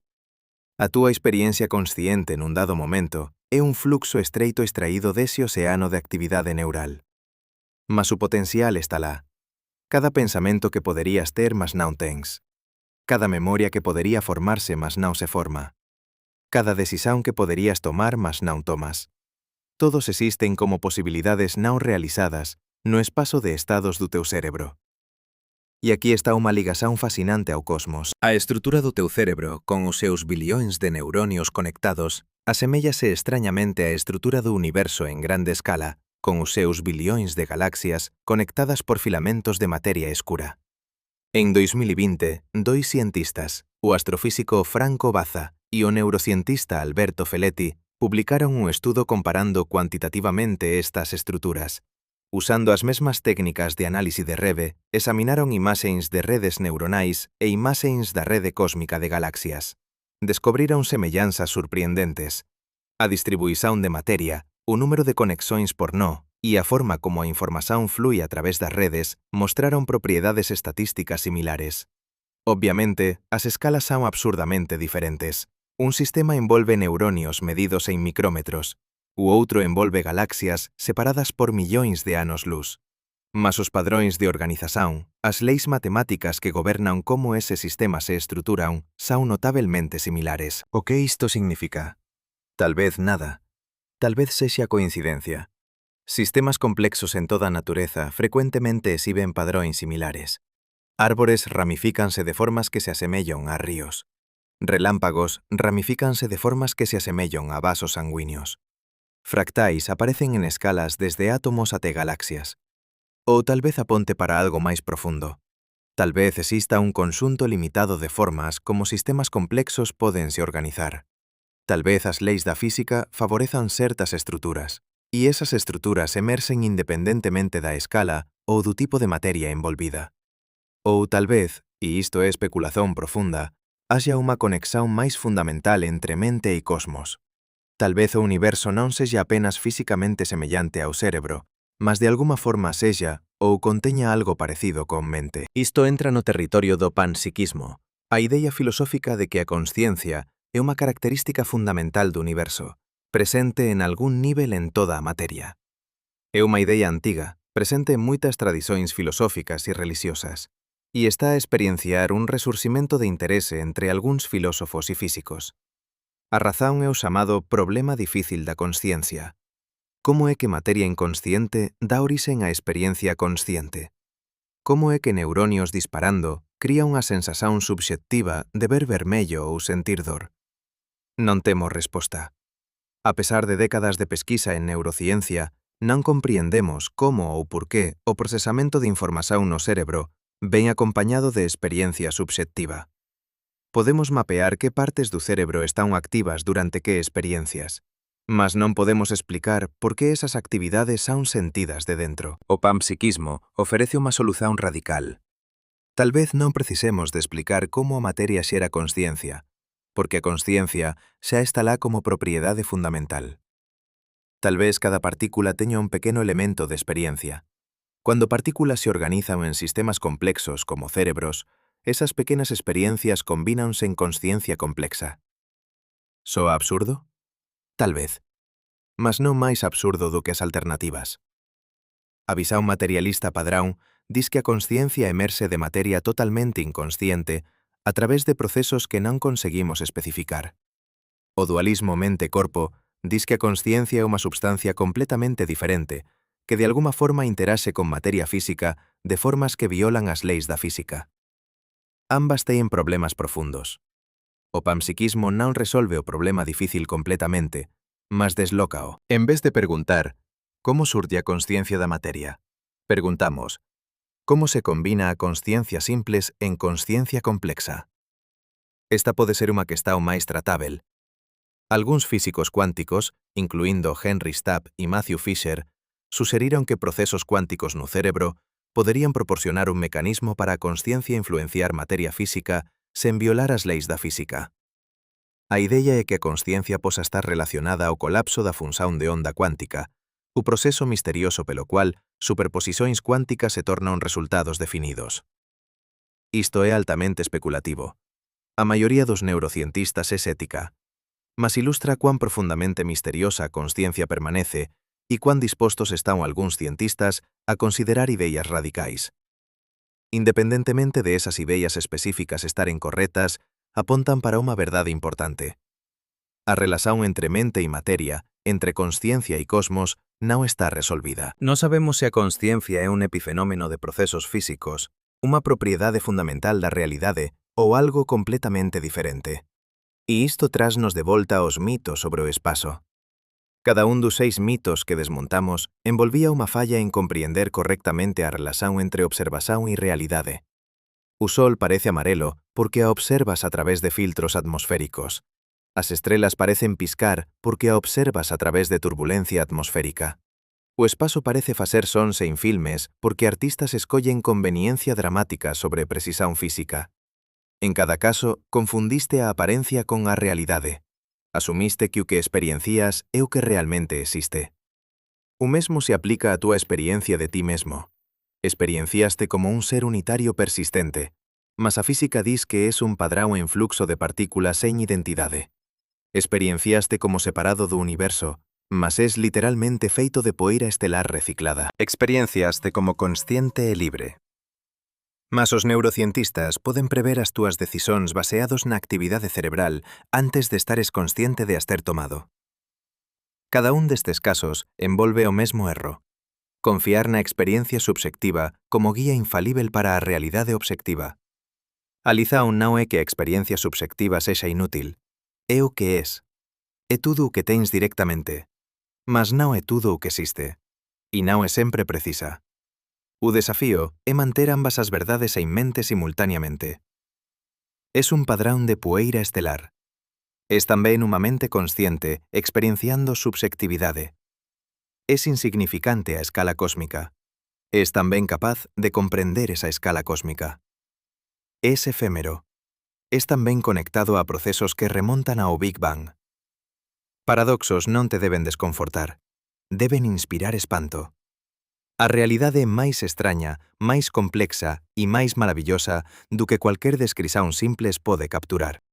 Speaker 2: A túa experiencia consciente nun dado momento é un fluxo estreito extraído dese océano de actividade neural. Mas o potencial está lá. Cada pensamento que poderías ter, mas non tens. Cada memoria que podería formarse, mas non se forma. Cada decisión que poderías tomar, mas non tomas. Todos existen como posibilidades non realizadas no espazo de estados do teu cerebro. E aquí está unha ligación fascinante ao cosmos.
Speaker 3: A estrutura do teu cerebro, con os seus billións de neuronios conectados, aseméllase extrañamente á estrutura do universo en grande escala, con os seus billións de galaxias conectadas por filamentos de materia escura. En 2020, dois cientistas, o astrofísico Franco Bazza e o neurocientista Alberto Feletti, publicaron un estudo comparando cuantitativamente estas estruturas. Usando as mesmas técnicas de análise de rede, examinaron imaxes de redes neuronais e imaxes da rede cósmica de galaxias. Descubriron semellanzas surpreendentes. A distribuición de materia, o número de conexóns por nó
Speaker 1: e a forma como a información flúe a través das redes mostraron propiedades estatísticas similares. Obviamente, as escalas son absurdamente diferentes. Un sistema envolve neuronios medidos en micrómetros, o outro envolve galaxias separadas por millóns de anos-luz. Mas os padróns de organización, as leis matemáticas que gobernan como ese sistema se estruturan, son notablemente similares.
Speaker 2: O que isto significa? Tal vez nada. Tal vez sexa coincidencia. Sistemas complexos en toda a natureza frecuentemente exhiben padróns similares. Árbores ramifícanse de formas que se asemellan a ríos. Relámpagos ramifícanse de formas que se asemellan a vasos sanguíneos. Fractais aparecen en escalas desde átomos até galaxias. Ou tal vez aponte para algo máis profundo. Tal vez exista un conxunto limitado de formas como sistemas complexos pódense organizar. Tal vez as leis da física favorezan certas estruturas, e esas estruturas emerxen independentemente da escala ou do tipo de materia envolvida. Ou tal vez, e isto é especulación profunda, haxa unha conexión máis fundamental entre mente e cosmos. Tal vez o universo non sexa apenas físicamente semellante ao cérebro, mas de alguma forma sexa ou conteña algo parecido con mente. Isto entra no territorio do panpsiquismo, a idea filosófica de que a consciencia é unha característica fundamental do universo, presente en algún nivel en toda a materia. É unha idea antiga, presente en moitas tradicións filosóficas e religiosas, e está a experienciar un resurximento de interese entre algúns filósofos e físicos. A razón é o chamado problema difícil da consciencia. Como é que materia inconsciente dá orixen á experiencia consciente? Como é que neuronios disparando cría unha sensación subxectiva de ver vermello ou sentir dor? Non temos resposta. A pesar de décadas de pesquisa en neurociencia, non compreendemos como ou por qué o procesamento de información no cérebro ven acompañado de experiencia subxectiva. Podemos mapear que partes do cérebro están activas durante que experiencias, mas non podemos explicar por que esas actividades son sentidas de dentro. O panpsiquismo oferece unha solución radical. Tal vez non precisemos de explicar como a materia xera consciencia, porque a consciencia xa está lá como propiedade fundamental. Tal vez cada partícula teña un pequeno elemento de experiencia. Cuando partículas se organizan en sistemas complexos como cerebros, esas pequenas experiencias combínanse en consciencia complexa. Soa absurdo? Tal vez. Mas non máis absurdo do que as alternativas. A visión materialista padrón diz que a consciencia emerxe de materia totalmente inconsciente a través de procesos que non conseguimos especificar. O dualismo mente-corpo diz que a consciencia é unha substancia completamente diferente, que de alguma forma interaxe con materia física de formas que violan as leis da física. Ambas teñen problemas profundos. O panpsiquismo non resolve o problema difícil completamente, mas deslócao. En vez de preguntar como surge a consciencia da materia, preguntamos como se combina a consciencia simples en consciencia complexa. Esta pode ser unha questão máis tratável. Algúns físicos cuánticos, incluindo Henry Stapp e Matthew Fisher, suxeriron que procesos cuánticos no cerebro poderían proporcionar un mecanismo para a consciencia influenciar materia física sen violar as leis da física. A idea é que a consciencia posa estar relacionada ao colapso da función de onda cuántica, o proceso misterioso pelo cual superposicións cuánticas se tornan resultados definidos. Isto é altamente especulativo. A maioría dos neurocientistas é cética, mas ilustra cuán profundamente misteriosa a consciencia permanece e cuán dispostos están algúns cientistas a considerar ideas radicais. Independentemente de esas ideas específicas estaren correctas, apontan para unha verdade importante. A relación entre mente e materia, entre consciencia e cosmos, non está resolvida. Non sabemos se a consciencia é un epifenómeno de procesos físicos, unha propiedade fundamental da realidade ou algo completamente diferente. E isto trasnos de volta aos mitos sobre o espazo. Cada un dos 6 mitos que desmontamos envolvía unha falla en compreender correctamente a relación entre observación e realidade. O Sol parece amarelo porque a observas a través de filtros atmosféricos. As estrelas parecen piscar porque a observas a través de turbulencia atmosférica. O espazo parece facer sons en filmes porque artistas escollen conveniencia dramática sobre precisión física. En cada caso, confundiste a apariencia con a realidade. Asumiste que o que experiencias é o que realmente existe.
Speaker 1: O mesmo se aplica a túa experiencia de ti mesmo. Experienciaste como un ser unitario persistente, mas a física dis que es un padrão en fluxo de partículas sen identidade. Experienciaste como separado do universo, mas es literalmente feito de poeira estelar reciclada.
Speaker 2: Experienciaste como consciente e libre. Mas os neurocientistas poden prever as túas decisóns baseados na actividade cerebral antes de estares consciente de as ter tomado. Cada un destes casos envolve o mesmo erro. Confiar na experiencia subxectiva como guía infalíbel para a realidade obxectiva. Aliza un non é que a experiencia subxectiva sexa inútil. É o que es. É tudo o que tens directamente. Mas non é tudo o que existe. E non é sempre precisa. O desafío é manter ambas as verdades en mente simultaneamente. Es un padrón de poeira estelar. Es tamén unha mente consciente experienciando subxectividade. Es insignificante a escala cósmica. Es tamén capaz de comprender esa escala cósmica. Es efémero. Es tamén conectado a procesos que remontan ao Big Bang. Paradoxos non te deben desconfortar. Deben inspirar espanto. A realidade é máis extraña, máis complexa e máis maravillosa do que cualquer descripción simples pode capturar.